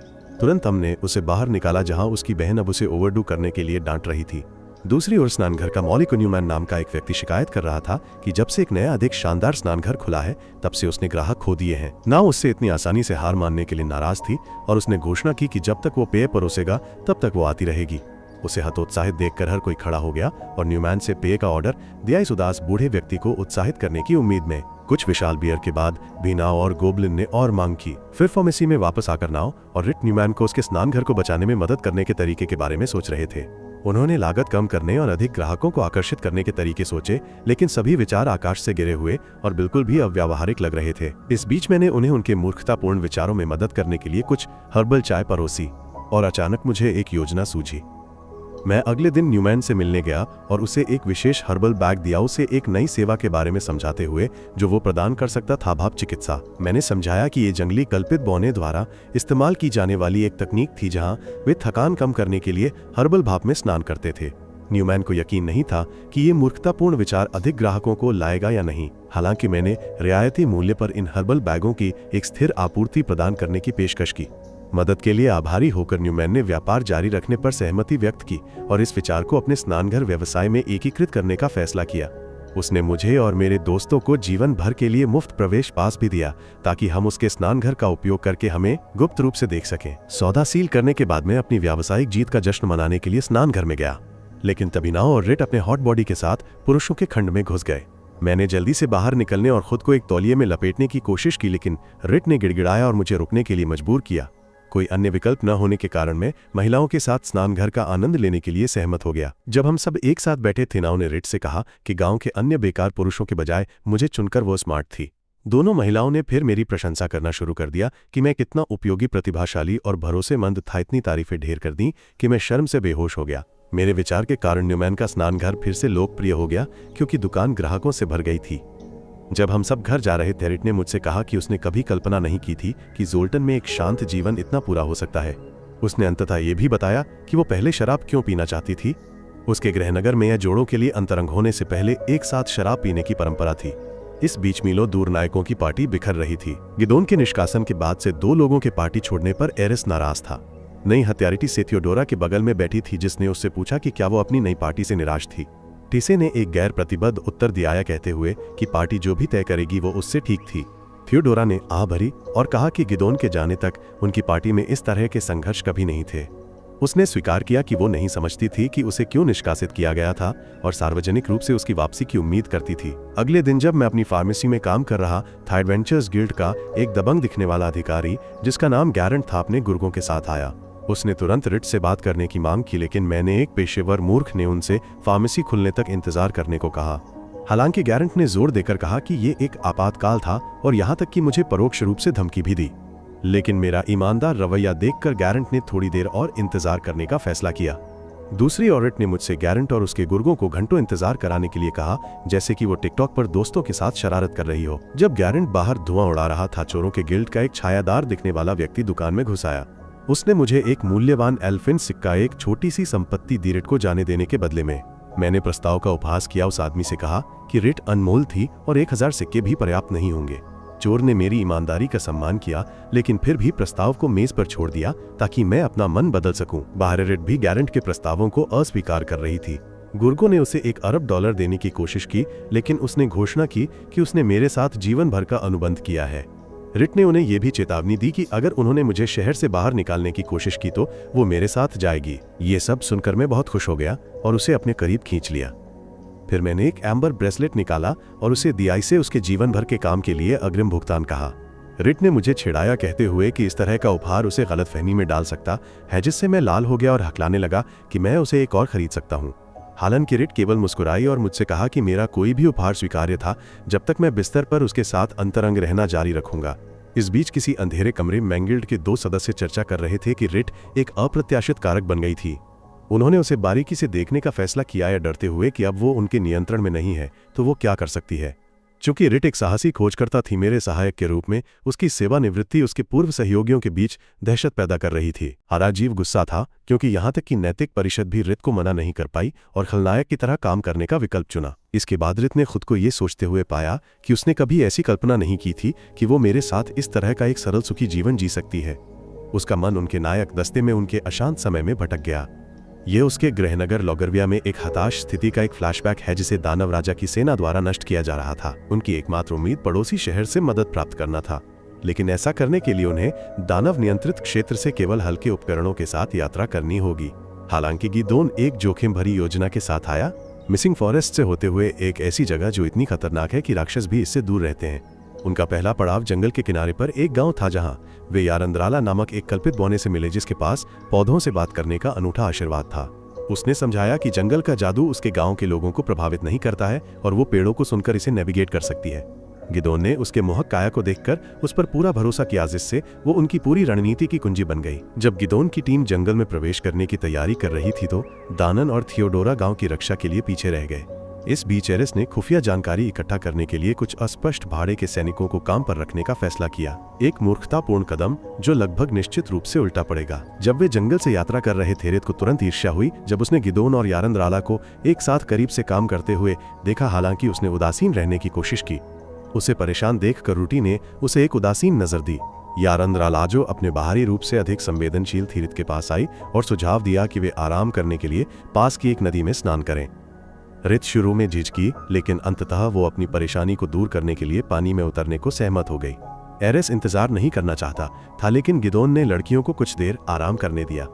तुरंत हमने उसे बाहर निकाला, जहां उसकी बहन अब उसे ओवरडू करने के लिए डांट रही थी। दूसरी ओर स्नानघर का मॉलिक न्यूमैन नाम का एक व्यक्ति शिकायत कर रहा था कि जब से एक नया अधिक शानदार स्नानघर खुला है, तब से उसने ग्राहक खो दिए हैं। ना उससे इतनी आसानी से हार मानने के लिए नाराज थी और उसने घोषणा की कि जब तक वो पेय परोसेगा तब तक वो आती रहेगी। उसे हतोत्साहित देखकर हर कोई खड़ा हो गया और न्यूमैन से पेय का ऑर्डर दिया, इस उदास बूढ़े व्यक्ति को उत्साहित करने की उम्मीद में। कुछ विशाल बियर के बाद भी नाव और गोबलिन ने और मांग की। फिर फार्मेसी में वापस आकर नाव और रिट न्यूमैन को उसके स्नानघर को बचाने में मदद करने के तरीके के बारे में सोच रहे थे। उन्होंने लागत कम करने और अधिक ग्राहकों को आकर्षित करने के तरीके सोचे, लेकिन सभी विचार आकाश से गिरे हुए और बिल्कुल भी अव्यावहारिक लग रहे थे। इस बीच मैंने उन्हें उनके मूर्खतापूर्ण विचारों में मदद करने के लिए कुछ हर्बल चाय परोसी और अचानक मुझे एक योजना सूझी। मैं अगले दिन न्यूमैन से मिलने गया और उसे एक विशेष हर्बल बैग दिया, उसे एक नई सेवा के बारे में समझाते हुए जो वो प्रदान कर सकता था, भाप चिकित्सा। मैंने समझाया कि ये जंगली कल्पित बौने द्वारा इस्तेमाल की जाने वाली एक तकनीक थी, जहां वे थकान कम करने के लिए हर्बल भाप में स्नान करते थे। न्यूमैन को यकीन नहीं था कि ये मूर्खतापूर्ण विचार अधिक ग्राहकों को लाएगा या नहीं। हालांकि मैंने रियायती मूल्य पर इन हर्बल बैगों की एक स्थिर आपूर्ति प्रदान करने की पेशकश की। मदद के लिए आभारी होकर न्यूमैन ने व्यापार जारी रखने पर सहमति व्यक्त की और इस विचार को अपने स्नानघर व्यवसाय में एकीकृत करने का फैसला किया। उसने मुझे और मेरे दोस्तों को जीवन भर के लिए मुफ्त प्रवेश पास भी दिया, ताकि हम उसके स्नानघर का उपयोग करके हमें गुप्त रूप से देख सकें। सौदा सील करने के बाद मैं अपनी व्यावसायिक जीत का जश्न मनाने के लिए स्नानघर में गया, लेकिन तभी नाव और रिट अपने हॉट बॉडी के साथ पुरुषों के खंड में घुस गए। मैंने जल्दी से बाहर निकलने और खुद को एक तौलिए में लपेटने की कोशिश की, लेकिन रिट ने गिड़गिड़ाया और मुझे रुकने के लिए मजबूर किया। कोई अन्य विकल्प न होने के कारण मैं महिलाओं के साथ स्नानघर का आनंद लेने के लिए सहमत हो गया। जब हम सब एक साथ बैठे थे, नाव ने रिट से कहा कि गांव के अन्य बेकार पुरुषों के बजाय मुझे चुनकर वो स्मार्ट थी। दोनों महिलाओं ने फिर मेरी प्रशंसा करना शुरू कर दिया कि मैं कितना उपयोगी, प्रतिभाशाली और भरोसेमंद था। इतनी तारीफें ढेर कर दी कि मैं शर्म से बेहोश हो गया। मेरे विचार के कारण न्यूमैन का स्नानघर फिर से लोकप्रिय हो गया, क्योंकि दुकान ग्राहकों से भर गई थी। जब हम सब घर जा रहे थे, रिट ने मुझसे कहा कि उसने कभी कल्पना नहीं की थी कि जोल्टन में एक शांत जीवन इतना पूरा हो सकता है। उसने अंततः ये भी बताया कि वो पहले शराब क्यों पीना चाहती थी। उसके गृहनगर में यह जोड़ों के लिए अंतरंग होने से पहले एक साथ शराब पीने की परंपरा थी। इस बीच मीलों दूर नायकों की पार्टी बिखर रही थी। गिदोन के निष्कासन के बाद से 2 लोगों के पार्टी छोड़ने पर एरिस नाराज था। नई हत्यारिटी से थियोडोरा के बगल में बैठी थी, जिसने उससे पूछा कि क्या वो अपनी नई पार्टी से निराश थी। टिसे ने एक गैर प्रतिबद्ध उत्तर दिया, कहते हुए कि पार्टी जो भी तय करेगी वो उससे ठीक थी। थियोडोरा ने आह भरी और कहा कि गिदोन के जाने तक उनकी पार्टी में इस तरह के संघर्ष कभी नहीं थे। उसने स्वीकार किया कि वो नहीं समझती थी कि उसे क्यों निष्कासित किया गया था और सार्वजनिक रूप से उसकी वापसी की उम्मीद करती थी। अगले दिन जब मैं अपनी फार्मेसी में काम कर रहा था, एडवेंचर्स गिल्ड का एक दबंग दिखने वाला अधिकारी जिसका नाम गैरेंट था, अपने गुर्गों के साथ आया। उसने तुरंत रिट से बात करने की मांग की, लेकिन मैंने, एक पेशेवर मूर्ख ने, उनसे फार्मेसी खुलने तक इंतजार करने को कहा। हालांकि गैरेंट ने जोर देकर कहा कि ये एक आपातकाल था और यहाँ तक कि मुझे परोक्ष रूप से धमकी भी दी। लेकिन मेरा ईमानदार रवैया देखकर गैरेंट ने थोड़ी देर और इंतजार करने का फैसला किया। दूसरी औरत ने मुझसे गैरेंट और उसके गुर्गों को घंटों इंतजार कराने के लिए कहा, जैसे कि वो टिकटॉक पर दोस्तों के साथ शरारत कर रही हो। जब गैरेंट बाहर धुआं उड़ा रहा था, चोरों के गिल्ड का एक छायादार दिखने वाला व्यक्ति दुकान में घुस आया। उसने मुझे एक मूल्यवान एल्फिन सिक्का, एक छोटी सी संपत्ति दी, रिट को जाने देने के बदले में। मैंने प्रस्ताव का उपहास किया, उस आदमी से कहा कि रिट अनमोल थी और 1000 सिक्के भी पर्याप्त नहीं होंगे। चोर ने मेरी ईमानदारी का सम्मान किया, लेकिन फिर भी प्रस्ताव को मेज पर छोड़ दिया ताकि मैं अपना मन बदल सकूं। बाहर रिट भी गैरेंट के प्रस्तावों को अस्वीकार कर रही थी। गुर्गो ने उसे $1 अरब देने की कोशिश की, लेकिन उसने घोषणा की कि उसने मेरे साथ जीवन भर का अनुबंध किया है। रिट ने उन्हें यह भी चेतावनी दी कि अगर उन्होंने मुझे शहर से बाहर निकालने की कोशिश की तो वो मेरे साथ जाएगी। ये सब सुनकर मैं बहुत खुश हो गया और उसे अपने करीब खींच लिया। फिर मैंने एक एम्बर ब्रेसलेट निकाला और उसे दिया, से उसके जीवन भर के काम के लिए अग्रिम भुगतान कहा। रिट ने मुझे छिड़ाया, कहते हुए कि इस तरह का उपहार उसे गलतफहमी में डाल सकता है, जिससे मैं लाल हो गया और हकलाने लगा कि मैं उसे एक और खरीद सकता हूँ। हालांकि रिट केवल मुस्कुराई और मुझसे कहा कि मेरा कोई भी उपहार स्वीकार्य था जब तक मैं बिस्तर पर उसके साथ अंतरंग रहना जारी रखूंगा। इस बीच किसी अंधेरे कमरे में मैंगिल्ड के 2 सदस्य चर्चा कर रहे थे कि रिट एक अप्रत्याशित कारक बन गई थी। उन्होंने उसे बारीकी से देखने का फैसला किया, या डरते हुए कि अब वो उनके नियंत्रण में नहीं है तो वो क्या कर सकती है। चूंकि रिट एक साहसी खोजकर्ता थी, मेरे सहायक के रूप में उसकी सेवानिवृत्ति उसके पूर्व सहयोगियों के बीच दहशत पैदा कर रही थी। राजीव गुस्सा था, क्योंकि यहाँ तक कि नैतिक परिषद भी रिट को मना नहीं कर पाई और खलनायक की तरह काम करने का विकल्प चुना। इसके बाद रिट ने खुद को ये सोचते हुए पाया कि उसने कभी ऐसी कल्पना नहीं की थी कि वो मेरे साथ इस तरह का एक सरल सुखी जीवन जी सकती है। उसका मन उनके नायक दस्ते में उनके अशांत समय में भटक गया। ये उसके गृहनगर लॉगरविया में एक हताश स्थिति का एक फ्लैशबैक है, जिसे दानव राजा की सेना द्वारा नष्ट किया जा रहा था। उनकी एकमात्र उम्मीद पड़ोसी शहर से मदद प्राप्त करना था, लेकिन ऐसा करने के लिए उन्हें दानव नियंत्रित क्षेत्र से केवल हल्के उपकरणों के साथ यात्रा करनी होगी। हालांकि गिदोन एक जोखिम भरी योजना के साथ आया, मिसिंग फॉरेस्ट से होते हुए एक ऐसी जगह जो इतनी खतरनाक है कि राक्षस भी इससे दूर रहते हैं। उनका पहला पड़ाव जंगल के किनारे पर एक गांव था, जहां वे यारंद्राला नामक एक कल्पित बौने से मिले, जिसके पास पौधों से बात करने का अनूठा आशीर्वाद था। उसने समझाया कि जंगल का जादू उसके गांव के लोगों को प्रभावित नहीं करता है और वो पेड़ों को सुनकर इसे नेविगेट कर सकती है। गिदोन ने उसके मोहक काया को देखकर उस पर पूरा भरोसा किया, जिससे वो उनकी पूरी रणनीति की कुंजी बन गई। जब गिदोन की टीम जंगल में प्रवेश करने की तैयारी कर रही थी तो दानन और थियोडोरा गांव की रक्षा के लिए पीछे रह गए। इस बीच एरिस ने खुफिया जानकारी इकट्ठा करने के लिए कुछ अस्पष्ट भाड़े के सैनिकों को काम पर रखने का फैसला किया, एक मूर्खतापूर्ण कदम जो लगभग निश्चित रूप से उल्टा पड़ेगा। जब वे जंगल से यात्रा कर रहे थे, रित को तुरंत ईर्ष्या हुई जब उसने गिदोन और यारंद्राला को एक साथ करीब से काम करते हुए देखा। हालांकि उसने उदासीन रहने की कोशिश की। उसे परेशान देखकर रूटी ने उसे एक उदासीन नजर दी। यारंद्राला, जो अपने बाहरी रूप से अधिक संवेदनशील थी, रित के पास आई और सुझाव दिया कि वे आराम करने के लिए पास की एक नदी में स्नान करें। रित शुरू में झिझकी, लेकिन अंततः वो अपनी परेशानी को दूर करने के लिए पानी में उतरने को सहमत हो गई। एरिस इंतजार नहीं करना चाहता था, लेकिन गिदोन ने लड़कियों को कुछ देर आराम करने दिया।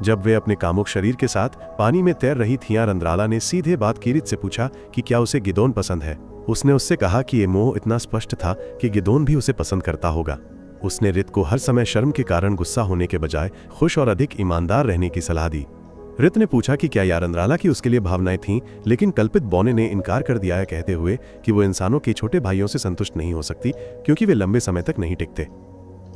जब वे अपने कामुक शरीर के साथ पानी में तैर रही थीं, यारंद्राला ने सीधे बात की रित से पूछा कि क्या उसे गिदोन पसंद है। उसने उससे कहा कि ये मोह इतना स्पष्ट था कि गिदोन भी उसे पसंद करता होगा। उसने रित को हर समय शर्म के कारण गुस्सा होने के बजाय खुश और अधिक ईमानदार रहने की सलाह दी। रित ने पूछा कि क्या यारंद्राला की उसके लिए भावनाएं थीं, लेकिन कल्पित बौने ने इनकार कर दिया है, कहते हुए कि वो इंसानों के छोटे भाइयों से संतुष्ट नहीं हो सकती क्योंकि वे लंबे समय तक नहीं टिकते।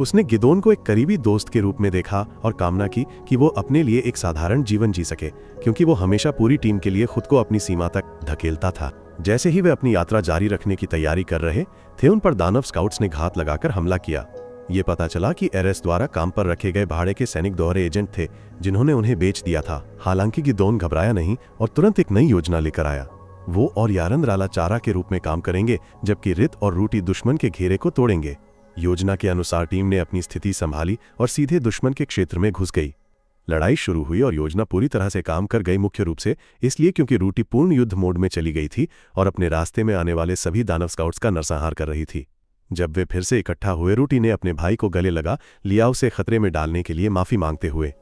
उसने गिदोन को एक करीबी दोस्त के रूप में देखा और कामना की कि वो अपने लिए एक साधारण जीवन जी सके, क्योंकि वो हमेशा पूरी टीम के लिए खुद को अपनी सीमा तक धकेलता था। जैसे ही वे अपनी यात्रा जारी रखने की तैयारी कर रहे थे, उन पर दानव स्काउट्स ने घात लगाकर हमला किया। ये पता चला कि एरेस द्वारा काम पर रखे गए भाड़े के सैनिक दोहरे एजेंट थे जिन्होंने उन्हें बेच दिया था। हालांकि गिदोन घबराया नहीं और तुरंत एक नई योजना लेकर आया। वो और यारंद्राला चारा के रूप में काम करेंगे, जबकि रित और रूटी दुश्मन के घेरे को तोड़ेंगे। योजना के अनुसार टीम ने अपनी स्थिति संभाली और सीधे दुश्मन के क्षेत्र में घुस गई। लड़ाई शुरू हुई और योजना पूरी तरह से काम कर गई, मुख्य रूप से इसलिए क्योंकि रूटी पूर्ण युद्ध मोड में चली गई थी और अपने रास्ते में आने वाले सभी दानव स्काउट्स का नरसंहार कर रही थी। जब वे फिर से इकट्ठा हुए, रूटी ने अपने भाई को गले लगा लिया, उसे खतरे में डालने के लिए माफी मांगते हुए।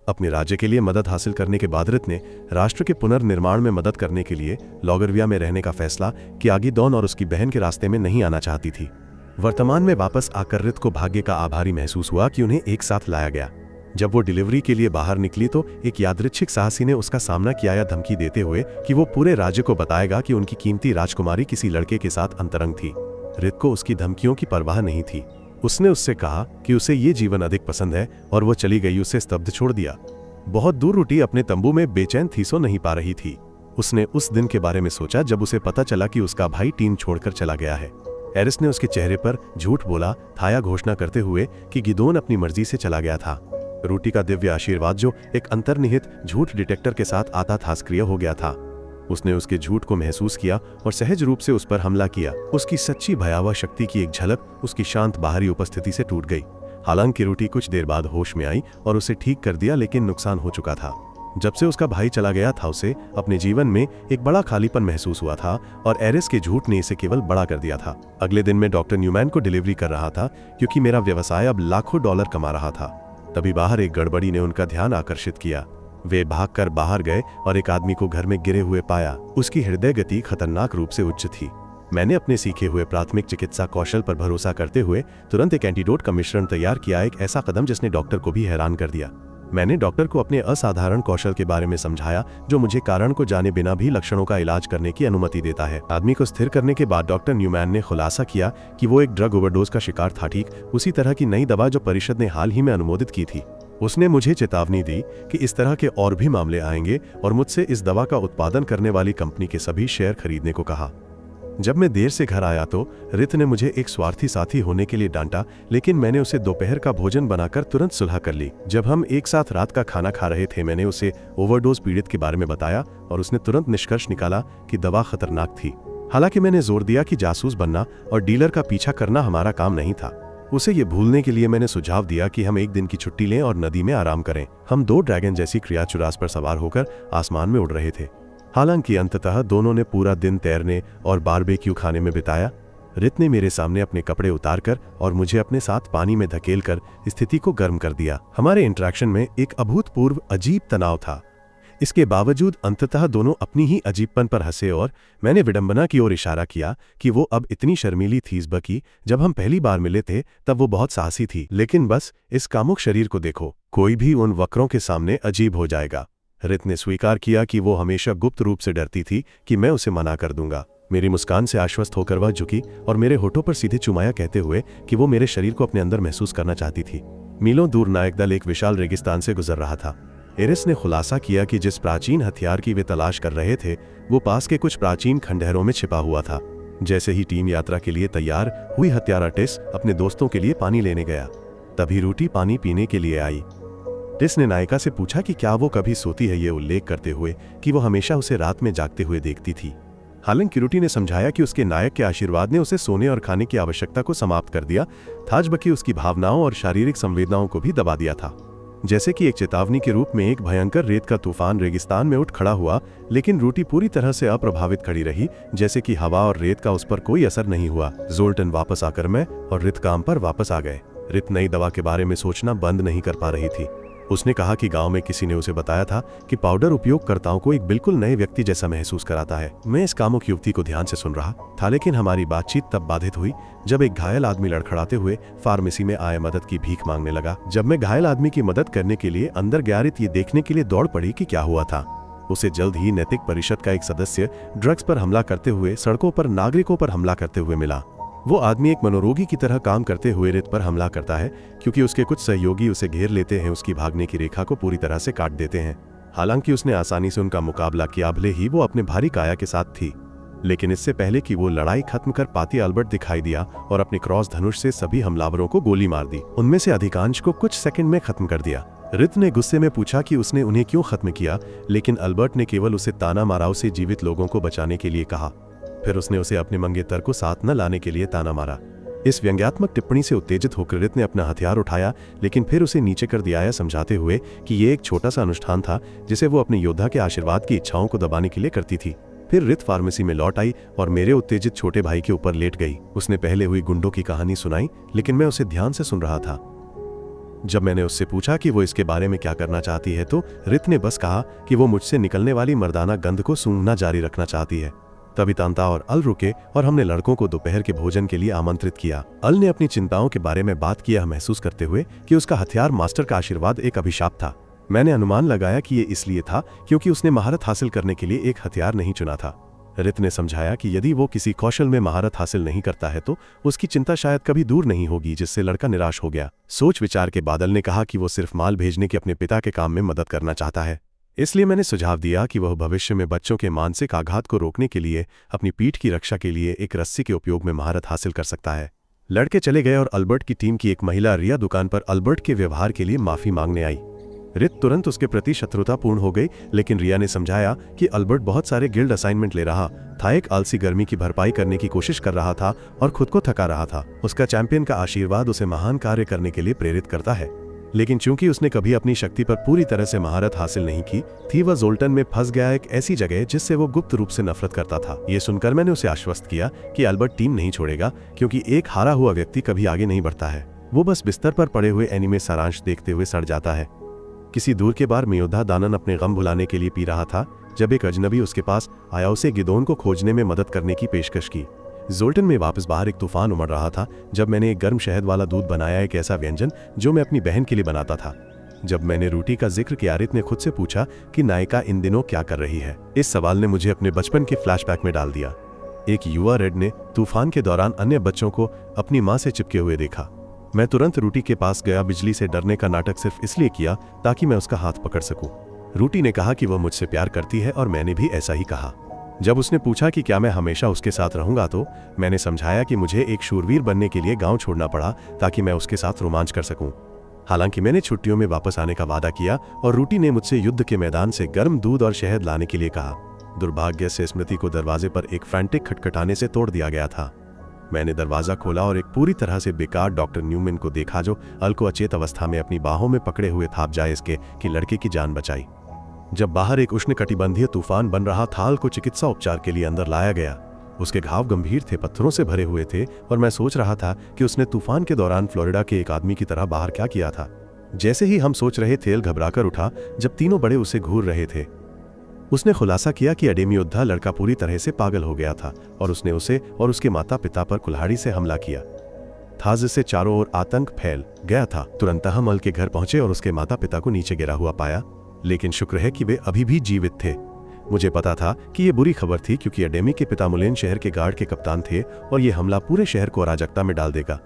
अपने राज्य के लिए मदद हासिल करने के बाद रित ने राष्ट्र के पुनर्निर्माण में मदद करने के लिए लॉगरविया में रहने का फैसला किया। गिदोन और उसकी बहन के रास्ते में नहीं आना चाहती थी। वर्तमान में वापस आकर रित को भाग्य का आभारी महसूस हुआ कि उन्हें एक साथ लाया गया। जब वो डिलीवरी के लिए बाहर निकली तो एक यादृच्छिक साहसी ने उसका सामना किया, या धमकी देते हुए कि वो पूरे राज्य को बताएगा कि उनकी कीमती राजकुमारी किसी लड़के के साथ अंतरंग थी। रित को उसकी धमकियों की परवाह नहीं थी। उसने उससे कहा कि उसे ये जीवन अधिक पसंद है और वो चली गई, उसे स्तब्ध छोड़ दिया। बहुत दूर रूटी अपने तंबू में बेचैन थी, सो नहीं पा रही थी। उसने उस दिन के बारे में सोचा जब उसे पता चला कि उसका भाई टीम छोड़कर चला गया है। एरिस ने उसके चेहरे पर झूठ बोला था, या घोषणा करते हुए कि गिदोन अपनी मर्जी से चला गया था। रूटी का दिव्य आशीर्वाद, जो एक अंतर्निहित झूठ डिटेक्टर के साथ आता था, सक्रिय हो गया था। उसने उसके झूठ को महसूस किया और सहज रूप से उस पर हमला किया। उसकी सच्ची भयावह शक्ति की एक झलक उसकी शांत बाहरी उपस्थिति से टूट गई। हालांकि रूटी कुछ देर बाद होश में आई और उसे ठीक कर दिया, लेकिन नुकसान हो चुका था। जब से उसका भाई चला गया था, उसे अपने जीवन में एक बड़ा खालीपन महसूस हुआ था और एरिस के झूठ ने इसे केवल बड़ा कर दिया था। अगले दिन मैं डॉक्टर न्यूमैन को डिलीवरी कर रहा था, क्योंकि मेरा व्यवसाय अब लाखों डॉलर कमा रहा था। तभी बाहर एक गड़बड़ी ने उनका ध्यान आकर्षित किया। वे भागकर बाहर गए और एक आदमी को घर में गिरे हुए पाया। उसकी हृदय गति खतरनाक रूप से उच्च थी। मैंने अपने सीखे हुए प्राथमिक चिकित्सा कौशल पर भरोसा करते हुए तुरंत एक एंटीडोट का मिश्रण तैयार किया, एक ऐसा कदम जिसने डॉक्टर को भी हैरान कर दिया। मैंने डॉक्टर को अपने असाधारण कौशल के बारे में समझाया, जो मुझे कारण को जाने बिना भी लक्षणों का इलाज करने की अनुमति देता है। आदमी को स्थिर करने के बाद डॉक्टर न्यूमैन ने खुलासा किया कि वो एक ड्रग ओवरडोज का शिकार था, ठीक उसी तरह की नई दवा जो परिषद ने हाल ही में अनुमोदित की थी। उसने मुझे चेतावनी दी कि इस तरह के और भी मामले आएंगे और मुझसे इस दवा का उत्पादन करने वाली कंपनी के सभी शेयर खरीदने को कहा। जब मैं देर से घर आया तो रित ने मुझे एक स्वार्थी साथी होने के लिए डांटा, लेकिन मैंने उसे दोपहर का भोजन बनाकर तुरंत सुलह कर ली। जब हम एक साथ रात का खाना खा रहे थे, मैंने उसे ओवरडोज पीड़ित के बारे में बताया और उसने तुरंत निष्कर्ष निकाला कि दवा खतरनाक थी। हालांकि मैंने जोर दिया कि जासूस बनना और डीलर का पीछा करना हमारा काम नहीं था। उसे ये भूलने के लिए मैंने सुझाव दिया कि हम एक दिन की छुट्टी लें और नदी में आराम करें। हम दो ड्रैगन जैसी क्रियाचुरास पर सवार होकर आसमान में उड़ रहे थे। हालांकि अंततः दोनों ने पूरा दिन तैरने और बारबेक्यू खाने में बिताया। रित ने मेरे सामने अपने कपड़े उतारकर और मुझे अपने साथ पानी में धकेलकर स्थिति को गर्म कर दिया। हमारे इंटरेक्शन में एक अभूतपूर्व अजीब तनाव था। इसके बावजूद अंततः दोनों अपनी ही अजीबपन पर हंसे और मैंने विडंबना की ओर इशारा किया कि वो अब इतनी शर्मीली थी। इस बकी जब हम पहली बार मिले थे तब वो बहुत साहसी थी, लेकिन बस इस कामुक शरीर को देखो, कोई भी उन वक्रों के सामने अजीब हो जाएगा। रित ने स्वीकार किया कि वो हमेशा गुप्त रूप से डरती थी कि मैं उसे मना कर दूंगा। मेरी मुस्कान से आश्वस्त होकर वह झुकी और मेरे होठों पर सीधे चुमाया, कहते हुए कि वो मेरे शरीर को अपने अंदर महसूस करना चाहती थी। मीलों दूर नायक दल एक विशाल रेगिस्तान से गुजर रहा था। एरिस ने खुलासा किया कि जिस प्राचीन हथियार की वे तलाश कर रहे थे वो पास के कुछ प्राचीन खंडहरों में छिपा हुआ था। जैसे ही टीम यात्रा के लिए तैयार हुई, हत्यारा टिस अपने दोस्तों के लिए पानी लेने गया। तभी रूटी पानी पीने के लिए आई। टिस ने नायिका से पूछा कि क्या वो कभी सोती है, ये उल्लेख करते हुए कि वो हमेशा उसे रात में जागते हुए देखती थी। हालांकि रूटी ने समझाया कि उसके नायक के आशीर्वाद ने उसे सोने और खाने की आवश्यकता को समाप्त कर दिया था, जबकि उसकी भावनाओं और शारीरिक संवेदनाओं को भी दबा दिया था। जैसे कि एक चेतावनी के रूप में एक भयंकर रेत का तूफान रेगिस्तान में उठ खड़ा हुआ, लेकिन रूटी पूरी तरह से अप्रभावित खड़ी रही, जैसे कि हवा और रेत का उस पर कोई असर नहीं हुआ। जोल्टन वापस आकर मैं और रित काम पर वापस आ गए। रित नई दवा के बारे में सोचना बंद नहीं कर पा रही थी। उसने कहा कि गांव में किसी ने उसे बताया था कि पाउडर उपयोगकर्ताओं को एक बिल्कुल नए व्यक्ति जैसा महसूस कराता है। मैं इस कामुक युवती को ध्यान से सुन रहा था, लेकिन हमारी बातचीत तब बाधित हुई जब एक घायल आदमी लड़खड़ाते हुए फार्मेसी में आए मदद की भीख मांगने लगा। जब मैं घायल आदमी की मदद करने के लिए अंदर गया, रित ये देखने के लिए दौड़ पड़ी कि क्या हुआ था। उसे जल्द ही नैतिक परिषद का एक सदस्य ड्रग्स पर हमला करते हुए सड़कों पर नागरिकों पर हमला करते हुए मिला। वो आदमी एक मनोरोगी की तरह काम करते हुए रित पर हमला करता है, क्योंकि उसके कुछ सहयोगी उसे घेर लेते हैं, उसकी भागने की रेखा को पूरी तरह से काट देते हैं। हालांकि उसने आसानी से उनका मुकाबला किया, भले ही वो अपने भारी काया के साथ थी। लेकिन इससे पहले कि वो लड़ाई खत्म कर पाती, अल्बर्ट दिखाई दिया और अपने क्रॉस धनुष से सभी हमलावरों को गोली मार दी। उनमें से अधिकांश को कुछ सेकंड में खत्म कर दिया। रित ने गुस्से में पूछा कि उसने उन्हें क्यों खत्म किया, लेकिन अल्बर्ट ने केवल उसे ताना मारा, उसे जीवित लोगों को बचाने के लिए कहा। फिर उसने उसे अपने मंगेतर को साथ न लाने के लिए ताना मारा। इस व्यंग्यात्मक टिप्पणी से उत्तेजित होकर रित ने अपना हथियार उठाया, लेकिन फिर उसे नीचे कर दिया, समझाते हुए कि ये एक छोटा सा अनुष्ठान था जिसे वो अपने योद्धा के आशीर्वाद की इच्छाओं को दबाने के लिए करती थी। फिर रित फार्मेसी में लौट आई और मेरे उत्तेजित छोटे भाई के ऊपर लेट गई। उसने पहले हुई गुंडों की कहानी सुनाई, लेकिन मैं उसे ध्यान से सुन रहा था। जब मैंने उससे पूछा कि वो इसके बारे में क्या करना चाहती है, तो रित ने बस कहा कि वो मुझसे निकलने वाली मर्दाना गंध को सूंघना जारी रखना चाहती है। तभी तांता और अल रुके और हमने लड़कों को दोपहर के भोजन के लिए आमंत्रित किया। अल ने अपनी चिंताओं के बारे में बात किया, महसूस करते हुए कि उसका हथियार मास्टर का आशीर्वाद एक अभिशाप था। मैंने अनुमान लगाया कि ये इसलिए था क्योंकि उसने महारत हासिल करने के लिए एक हथियार नहीं चुना था। रित ने समझाया कि यदि वो किसी कौशल में महारत हासिल नहीं करता है तो उसकी चिंता शायद कभी दूर नहीं होगी, जिससे लड़का निराश हो गया। सोच विचार के बादल ने कहा कि वो सिर्फ माल भेजने के अपने पिता के काम में मदद करना चाहता है। इसलिए मैंने सुझाव दिया कि वह भविष्य में बच्चों के मानसिक आघात को रोकने के लिए अपनी पीठ की रक्षा के लिए एक रस्सी के उपयोग में महारत हासिल कर सकता है। लड़के चले गए और अल्बर्ट की टीम की एक महिला रिया दुकान पर अल्बर्ट के व्यवहार के लिए माफी मांगने आई। रित तुरंत उसके प्रति शत्रुतापूर्ण हो गई, लेकिन रिया ने समझाया कि अल्बर्ट बहुत सारे गिल्ड असाइनमेंट ले रहा था, एक आलसी गर्मी की भरपाई करने की कोशिश कर रहा था और खुद को थका रहा था। उसका चैंपियन का आशीर्वाद उसे महान कार्य करने के लिए प्रेरित करता है, लेकिन चूंकि उसने कभी अपनी शक्ति पर पूरी तरह से महारत हासिल नहीं की थी, वह जोल्टन में फंस गया, एक ऐसी जगह जिससे वो गुप्त रूप से नफरत करता था। ये सुनकर मैंने उसे आश्वस्त किया कि अल्बर्ट टीम नहीं छोड़ेगा, क्योंकि एक हारा हुआ व्यक्ति कभी आगे नहीं बढ़ता है। वो बस बिस्तर पर पड़े हुए एनीमे सारांश देखते हुए सड़ जाता है। किसी दूर के बार में योद्धा दानन अपने गम भुलाने के लिए पी रहा था जब एक अजनबी उसके पास आया, उसे गिदोन को खोजने में मदद करने की पेशकश की। जोल्टन में वापस बाहर एक तूफान उमड़ रहा था जब मैंने एक गर्म शहद वाला दूध बनाया, एक ऐसा व्यंजन जो मैं अपनी बहन के लिए बनाता था। जब मैंने रोटी का जिक्र किया, रित ने खुद से पूछा कि नायिका इन दिनों क्या कर रही है। इस सवाल ने मुझे अपने बचपन के फ्लैशबैक में डाल दिया। एक युवा रेड ने तूफान के दौरान अन्य बच्चों को अपनी मां से चिपके हुए देखा। मैं तुरंत रूटी के पास गया, बिजली से डरने का नाटक सिर्फ इसलिए किया ताकि मैं उसका हाथ पकड़ सकूं। रूटी ने कहा कि वह मुझसे प्यार करती है और मैंने भी ऐसा ही कहा। जब उसने पूछा कि क्या मैं हमेशा उसके साथ रहूंगा, तो मैंने समझाया कि मुझे एक शूरवीर बनने के लिए गांव छोड़ना पड़ा ताकि मैं उसके साथ रोमांच कर सकूं। हालांकि मैंने छुट्टियों में वापस आने का वादा किया और रूटी ने मुझसे युद्ध के मैदान से गर्म दूध और शहद लाने के लिए कहा। दुर्भाग्य से स्मृति को दरवाजे पर एक फ्रैंटिक खटखटाने से तोड़ दिया गया था। मैंने दरवाजा खोला और एक पूरी तरह से बेकार डॉक्टर न्यूमैन को देखा, जो अल को अचेत अवस्था में अपनी बाहों में पकड़े हुए था, बजाय इसके कि लड़के की जान बचाई। जब बाहर एक उष्णकटिबंधीय तूफान बन रहा था, अल को चिकित्सा उपचार के लिए अंदर लाया गया। उसके घाव गंभीर थे, पत्थरों से भरे हुए थे, और मैं सोच रहा था कि उसने तूफान के दौरान फ्लोरिडा के एक आदमी की तरह बाहर क्या किया था। जैसे ही हम सोच रहे थे, एल घबराकर उठा जब तीनों बड़े उसे घूर रहे थे। उसने खुलासा किया कि एडेमी योद्धा लड़का पूरी तरह से पागल हो गया था और उसने उसे और उसके माता पिता पर कुल्हाड़ी से हमला किया था, जिससे चारों ओर आतंक फैल गया था। तुरंत हम अल के घर पहुंचे और उसके माता पिता को नीचे गिरा हुआ पाया, लेकिन शुक्र है कि वे अभी भी जीवित थे। मुझे पता था कि यह बुरी खबर थी, क्योंकि एडेमी के पिता मुलेन शहर के गार्ड के कप्तान थे और यह हमला पूरे शहर को अराजकता में डाल देगा।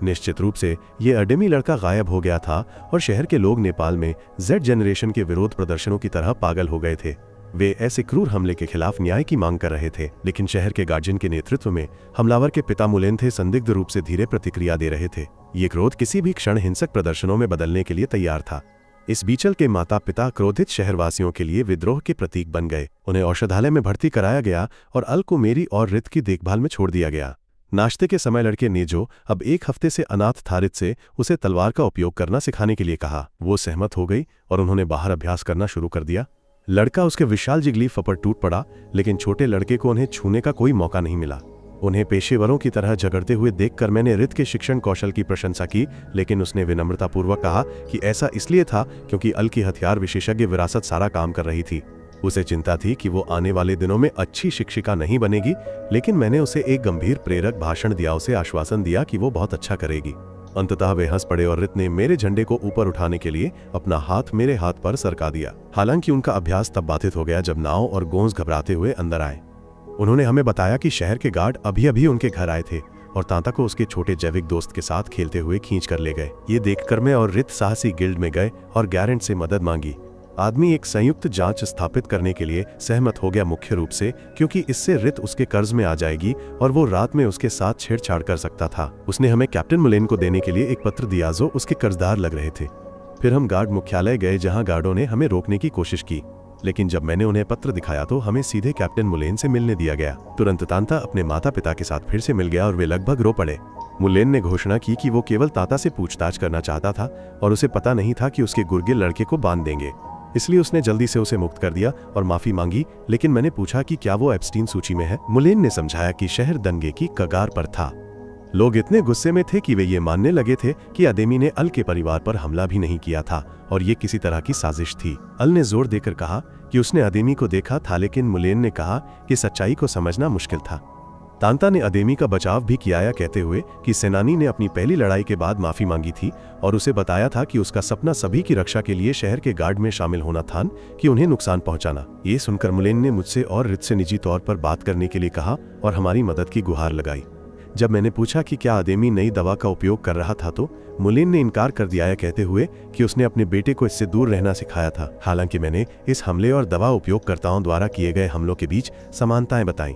निश्चित रूप से यह एडेमी लड़का गायब हो गया था और शहर के लोग नेपाल में जेड जनरेशन के विरोध प्रदर्शनों की तरह पागल हो गए थे। वे ऐसे क्रूर हमले के खिलाफ न्याय की मांग कर रहे थे, लेकिन शहर के गार्जियन के नेतृत्व में हमलावर के पिता मुलेन थे संदिग्ध रूप से धीरे प्रतिक्रिया दे रहे थे। ये क्रोध किसी भी क्षण हिंसक प्रदर्शनों में बदलने के लिए तैयार था। इस बीचल के माता पिता क्रोधित शहरवासियों के लिए विद्रोह के प्रतीक बन गए। उन्हें औषधालय में भर्ती कराया गया और अल को मेरी और रित की देखभाल में छोड़ दिया गया। नाश्ते के समय लड़के ने, जो अब एक हफ्ते से अनाथ था, रित से उसे तलवार का उपयोग करना सिखाने के लिए कहा। वो सहमत हो गई और उन्होंने बाहर अभ्यास करना शुरू कर दिया। लड़का उसके विशाल जिगली पर टूट पड़ा, लेकिन छोटे लड़के को उन्हें छूने का कोई मौका नहीं मिला। उन्हें पेशेवरों की तरह झगड़ते हुए देखकर मैंने रित के शिक्षण कौशल की प्रशंसा की, लेकिन उसने विनम्रतापूर्वक कहा कि ऐसा इसलिए था क्योंकि अल की हथियार विशेषज्ञ विरासत सारा काम कर रही थी। उसे चिंता थी कि वो आने वाले दिनों में अच्छी शिक्षिका नहीं बनेगी, लेकिन मैंने उसे एक गंभीर प्रेरक भाषण दिया, उसे आश्वासन दिया कि वो बहुत अच्छा करेगी। अंततः वे हंस पड़े और रित ने मेरे झंडे को ऊपर उठाने के लिए अपना हाथ मेरे हाथ पर सरका दिया। हालांकि उनका अभ्यास तब बाधित हो गया जब नाव और गोंज घबराते हुए अंदर आए। उन्होंने हमें बताया कि शहर के गार्ड अभी अभी उनके घर आए थे और तांता को उसके छोटे जैविक दोस्त के साथ खेलते हुए खींच कर ले गए। ये देखकर मैं और रित साहसी गिल्ड में गए और गैरेंट से मदद मांगी। आदमी एक संयुक्त जांच स्थापित करने के लिए सहमत हो गया, मुख्य रूप से क्योंकि इससे रित उसके कर्ज में आ जाएगी और वो रात में उसके साथ छेड़छाड़ कर सकता था। उसने हमें कैप्टन मुलेन को देने के लिए एक पत्र दिया जो उसके कर्जदार लग रहे थे। फिर हम गार्ड मुख्यालय गए जहां गार्डों ने हमें रोकने की कोशिश की, लेकिन जब मैंने उन्हें पत्र दिखाया तो हमें सीधे कैप्टन मुलेन से मिलने दिया गया। तुरंत तांता अपने माता पिता के साथ फिर से मिल गया और वे लगभग रो पड़े। मुलेन ने घोषणा की कि वो केवल तांता से पूछताछ करना चाहता था और उसे पता नहीं था कि उसके गुर्गे लड़के को बांध देंगे, इसलिए उसने जल्दी से उसे मुक्त कर दिया और माफी मांगी। लेकिन मैंने पूछा कि क्या वो एप्स्टीन सूची में है। मुलेन ने समझाया कि शहर दंगे की कगार पर था। लोग इतने गुस्से में थे कि वे ये मानने लगे थे कि अदेमी ने अल के परिवार पर हमला भी नहीं किया था और ये किसी तरह की साजिश थी। अल ने जोर देकर कहा कि उसने अदेमी को देखा था, लेकिन मुलेन ने कहा कि सच्चाई को समझना मुश्किल था। तांता ने अदेमी का बचाव भी किया, कहते हुए कि सेनानी ने अपनी पहली लड़ाई के बाद माफी मांगी थी और उसे बताया था कि उसका सपना सभी की रक्षा के लिए शहर के गार्ड में शामिल होना था, कि उन्हें नुकसान पहुंचाना। ये सुनकर मुलेन ने मुझसे और रित से निजी तौर पर बात करने के लिए कहा और हमारी मदद की गुहार लगाई। जब मैंने पूछा कि क्या अदेमी नई दवा का उपयोग कर रहा था तो मुलेन ने इनकार कर दिया, कहते हुए कि उसने अपने बेटे को इससे दूर रहना सिखाया था। हालांकि मैंने इस हमले और दवा उपयोगकर्ताओं द्वारा किए गए हमलों के बीच समानताएं बताई।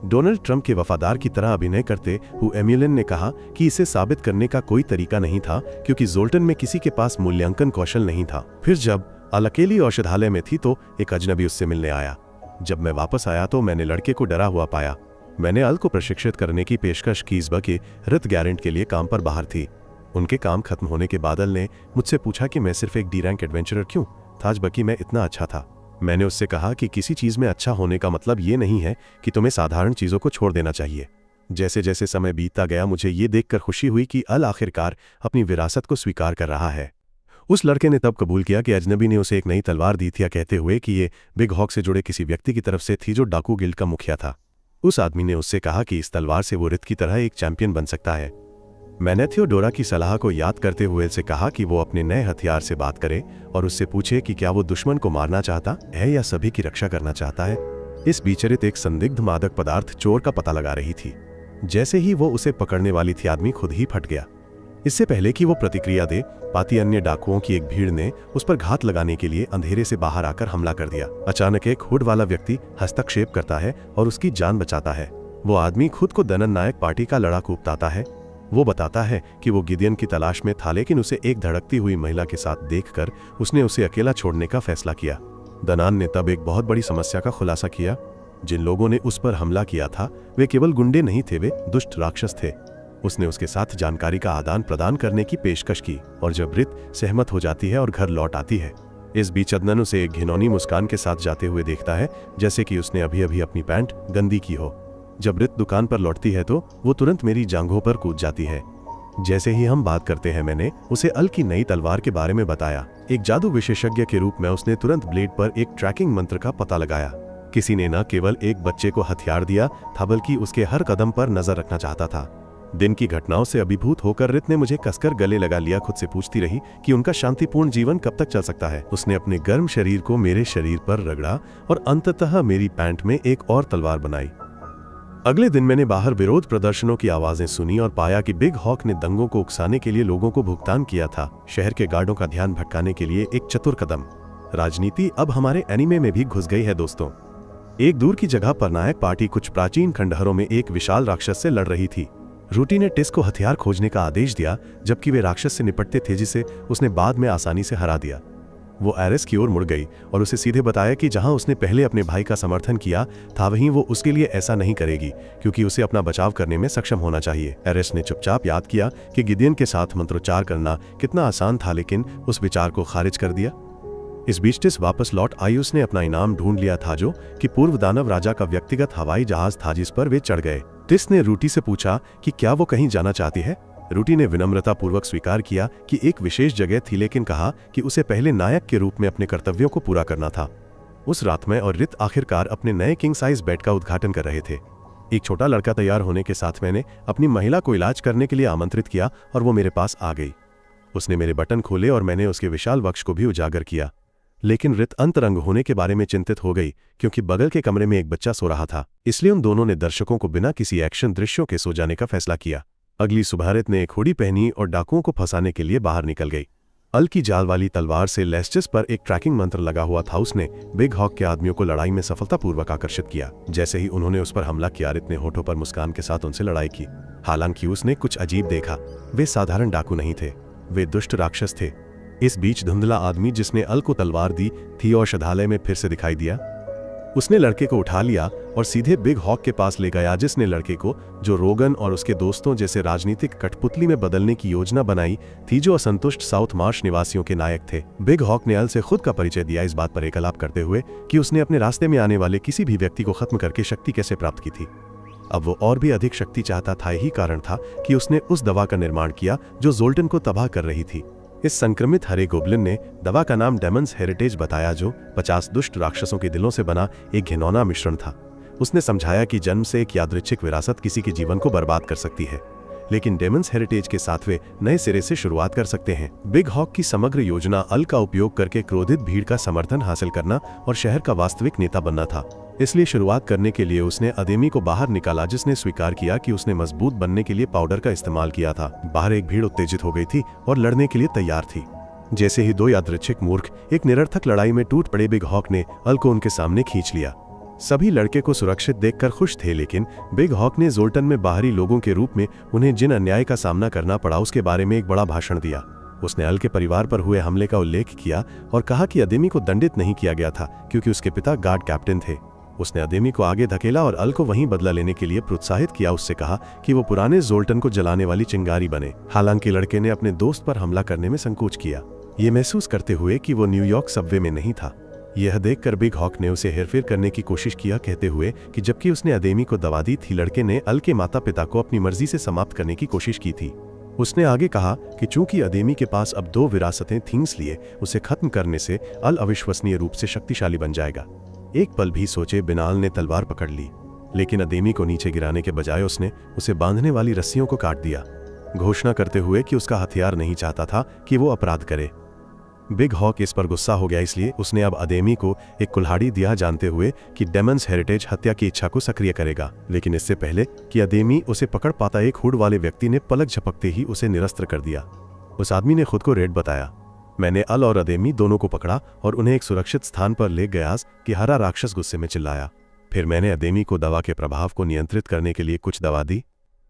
डोनाल्ड ट्रंप के वफादार की तरह अभिनय करते हुए एम्यूलन ने कहा कि इसे साबित करने का कोई तरीका नहीं था क्योंकि जोल्टन में किसी के पास मूल्यांकन कौशल नहीं था। फिर जब अल अकेली औषधालय में थी तो एक अजनबी उससे मिलने आया। जब मैं वापस आया तो मैंने लड़के को डरा हुआ पाया। मैंने अल को प्रशिक्षित करने की पेशकश की, बल्कि रित गैरेंट के लिए काम पर बाहर थी। उनके काम खत्म होने के बाद अल ने मुझसे पूछा कि मैं सिर्फ एक डी रैंक एडवेंचरर क्यों था, जबकि मैं इतना अच्छा था। मैंने उससे कहा कि किसी चीज में अच्छा होने का मतलब ये नहीं है कि तुम्हें साधारण चीजों को छोड़ देना चाहिए। जैसे जैसे समय बीतता गया मुझे ये देखकर खुशी हुई कि अल आखिरकार अपनी विरासत को स्वीकार कर रहा है। उस लड़के ने तब कबूल किया कि अजनबी ने उसे एक नई तलवार दी थी, कहते हुए कि ये बिग हॉक से जुड़े किसी व्यक्ति की तरफ से थी जो डाकू गिल्ड का मुखिया था। उस आदमी ने उससे कहा कि इस तलवार से वो रित की तरह एक चैंपियन बन सकता है। मैंने थियोडोरा की सलाह को याद करते हुए उसे कहा कि वो अपने नए हथियार से बात करे और उससे पूछे कि क्या वो दुश्मन को मारना चाहता है या सभी की रक्षा करना चाहता है। इस बीच रित एक संदिग्ध मादक पदार्थ चोर का पता लगा रही थी। जैसे ही वो उसे पकड़ने वाली थी, आदमी खुद ही फट गया। इससे पहले कि वो प्रतिक्रिया दे पाती, अन्य डाकुओं की एक भीड़ ने उस पर घात लगाने के लिए अंधेरे से बाहर आकर हमला कर दिया। अचानक एक हुड वाला व्यक्ति हस्तक्षेप करता है और उसकी जान बचाता है। वो आदमी खुद को दनन नायक पार्टी का लड़ाकू बताता है। वो बताता है कि वो गिदियन की तलाश में था, लेकिन उसे एक धड़कती हुई महिला के साथ देखकर उसने उसे अकेला छोड़ने का फैसला किया। दनान ने तब एक बहुत बड़ी समस्या का खुलासा किया। जिन लोगों ने उस पर हमला किया था वे केवल गुंडे नहीं थे, वे दुष्ट राक्षस थे। उसने उसके साथ जानकारी का आदान प्रदान करने की पेशकश की और जब रित सहमत हो जाती है और घर लौट आती है। इस बीच अदनन उसे एक घिनौनी मुस्कान के साथ जाते हुए देखता है, जैसे कि उसने अभी अभी अपनी पैंट गंदी की हो। जब रित दुकान पर लौटती है तो वो तुरंत मेरी जांघों पर कूद जाती है। जैसे ही हम बात करते हैं मैंने उसे अल की नई तलवार के बारे में बताया। एक जादू विशेषज्ञ के रूप में उसने तुरंत ब्लेड पर एक ट्रैकिंग मंत्र का पता लगाया। किसी ने न केवल एक बच्चे को हथियार दिया था बल्कि उसके हर कदम पर नजर रखना चाहता था। दिन की घटनाओं से अभिभूत होकर रित ने मुझे कसकर गले लगा लिया, खुद से पूछती रही कि उनका शांतिपूर्ण जीवन कब तक चल सकता है। उसने अपने गर्म शरीर को मेरे शरीर पर रगड़ा और अंततः मेरी पैंट में एक और तलवार बनाई। अगले दिन मैंने बाहर विरोध प्रदर्शनों की आवाजें सुनी और पाया कि बिग हॉक ने दंगों को उकसाने के लिए लोगों को भुगतान किया था। शहर के गार्डों का ध्यान भटकाने के लिए एक चतुर कदम। राजनीति अब हमारे एनीमे में भी घुस गई है दोस्तों। एक दूर की जगह पर नायक पार्टी कुछ प्राचीन खंडहरों में एक विशाल राक्षस से लड़ रही थी। रूटी ने टिस को हथियार खोजने का आदेश दिया, जबकि वे राक्षस से निपटते थे जिसे उसने बाद में आसानी से हरा दिया। वो एरिस की ओर मुड़ गई और उसे सीधे बताया कि जहां उसने पहले अपने भाई का समर्थन किया था वहीं वो उसके लिए ऐसा नहीं करेगी, क्योंकि उसे अपना बचाव करने में सक्षम होना चाहिए। एरिस ने चुपचाप याद किया कि गिदियन के साथ मंत्रोच्चार करना कितना आसान था, लेकिन उस विचार को खारिज कर दिया। इस बीच टिस वापस लौट आई। उसने अपना इनाम ढूंढ लिया था जो कि पूर्व दानव राजा का व्यक्तिगत हवाई जहाज था जिस पर वे चढ़ गए। टिस ने रूटी से पूछा कि क्या वो कहीं जाना चाहती है। रूटी ने विनम्रतापूर्वक स्वीकार किया कि एक विशेष जगह थी, लेकिन कहा कि उसे पहले नायक के रूप में अपने कर्तव्यों को पूरा करना था। उस रात मैं और रित आखिरकार अपने नए किंग साइज बेड का उद्घाटन कर रहे थे। एक छोटा लड़का तैयार होने के साथ मैंने अपनी महिला को इलाज करने के लिए आमंत्रित किया और वो मेरे पास आ गई। उसने मेरे बटन खोले और मैंने उसके विशाल वक्ष को भी उजागर किया। लेकिन रित अंतरंग होने के बारे में चिंतित हो गई क्योंकि बगल के कमरे में एक बच्चा सो रहा था। इसलिए उन दोनों ने दर्शकों को बिना किसी एक्शन दृश्यों के सो जाने का फैसला किया। अगली सुबह रित ने एक हुडी पहनी और डाकुओं को फंसाने के लिए बाहर निकल गई। अल की जाल वाली तलवार से लेस्टिस पर एक ट्रैकिंग मंत्र लगा हुआ था। उसने बिग हॉक के आदमियों को लड़ाई में सफलतापूर्वक आकर्षित किया। जैसे ही उन्होंने उस पर हमला किया, रित ने होठों पर मुस्कान के साथ उनसे लड़ाई की। हालांकि उसने कुछ अजीब देखा। वे साधारण डाकू नहीं थे, वे दुष्ट राक्षस थे। इस बीच धुंधला आदमी जिसने अल को तलवार दी थी औषधालय में फिर से दिखाई दिया। उसने लड़के को उठा लिया और सीधे बिग हॉक के पास ले गया, जिसने लड़के को, जो रोगन और उसके दोस्तों जैसे राजनीतिक कठपुतली में बदलने की योजना बनाई थी, जो असंतुष्ट साउथ मार्श निवासियों के नायक थे। बिग हॉक ने अल से खुद का परिचय दिया, इस बात पर एकलाप करते हुए कि उसने अपने रास्ते में आने वाले किसी भी व्यक्ति को खत्म करके शक्ति कैसे प्राप्त की थी। अब वो और भी अधिक शक्ति चाहता था। यही कारण था कि उसने उस दवा का निर्माण किया जो जोल्टन को तबाह कर रही थी। इस संक्रमित हरे गोब्लिन ने दवा का नाम डेमन्स हेरिटेज बताया, जो 50 दुष्ट राक्षसों के दिलों से बना एक घिनौना मिश्रण था। उसने समझाया कि जन्म से एक यादृच्छिक विरासत किसी के जीवन को बर्बाद कर सकती है, लेकिन डेमन्स हेरिटेज के साथ वे नए सिरे से शुरुआत कर सकते हैं। बिग हॉक की समग्र योजना अल का उपयोग करके क्रोधित भीड़ का समर्थन हासिल करना और शहर का वास्तविक नेता बनना था। इसलिए शुरुआत करने के लिए उसने अदेमी को बाहर निकाला, जिसने स्वीकार किया कि उसने मजबूत बनने के लिए पाउडर का इस्तेमाल किया था। बाहर एक भीड़ उत्तेजित हो गई थी और लड़ने के लिए तैयार थी। जैसे ही दो यादृच्छिक मूर्ख एक निरर्थक लड़ाई में टूट पड़े, बिग हॉक ने अल को उनके सामने खींच लिया। सभी लड़के को सुरक्षित देखकर खुश थे, लेकिन बिग हॉक ने जोल्टन में बाहरी लोगों के रूप में उन्हें जिन अन्याय का सामना करना पड़ा उसके बारे में एक बड़ा भाषण दिया। उसने अल के परिवार पर हुए हमले का उल्लेख किया और कहा कि अदेमी को दंडित नहीं किया गया था क्योंकि उसके पिता गार्ड कैप्टन थे। उसने अदेमी को आगे धकेला और अल को वहीं बदला लेने के लिए प्रोत्साहित किया। उससे कहा कि वो पुराने जोल्टन को जलाने वाली चिंगारी बने। हालांकि लड़के ने अपने दोस्त पर हमला करने में संकोच किया, ये महसूस करते हुए कि वो न्यूयॉर्क सबवे में नहीं था। यह देखकर बिग हॉक ने उसे हेरफेर करने की कोशिश किया, कहते हुए कि जबकि उसने अदेमी को दवा दी थी, लड़के ने अल के माता पिता को अपनी मर्जी से समाप्त करने की कोशिश की थी। उसने आगे कहा कि चूंकि अदेमी के पास अब 2 विरासतें थीं, इसलिए उसे खत्म करने से अल अविश्वसनीय रूप से शक्तिशाली बन जाएगा। एक पल भी सोचे बिना अल ने तलवार पकड़ ली, लेकिन अदेमी को नीचे गिराने के बजाय उसने उसे बांधने वाली रस्सियों को काट दिया, घोषणा करते हुए कि उसका हथियार नहीं चाहता था कि वो अपराध करे। बिग हॉक इस पर गुस्सा हो गया, इसलिए उसने अब अदेमी को एक कुल्हाड़ी दिया, जानते हुए कि डेमन्स हेरिटेज हत्या की इच्छा को सक्रिय करेगा। लेकिन इससे पहले कि अदेमी उसे पकड़ पाता, एक हुड वाले व्यक्ति ने पलक झपकते ही उसे निरस्त्र कर दिया। उस आदमी ने खुद को रेड बताया। मैंने अल और अदेमी दोनों को पकड़ा और उन्हें एक सुरक्षित स्थान पर ले गया कि हरा राक्षस गुस्से में चिल्लाया। फिर मैंने अदेमी को दवा के प्रभाव को नियंत्रित करने के लिए कुछ दवा दी।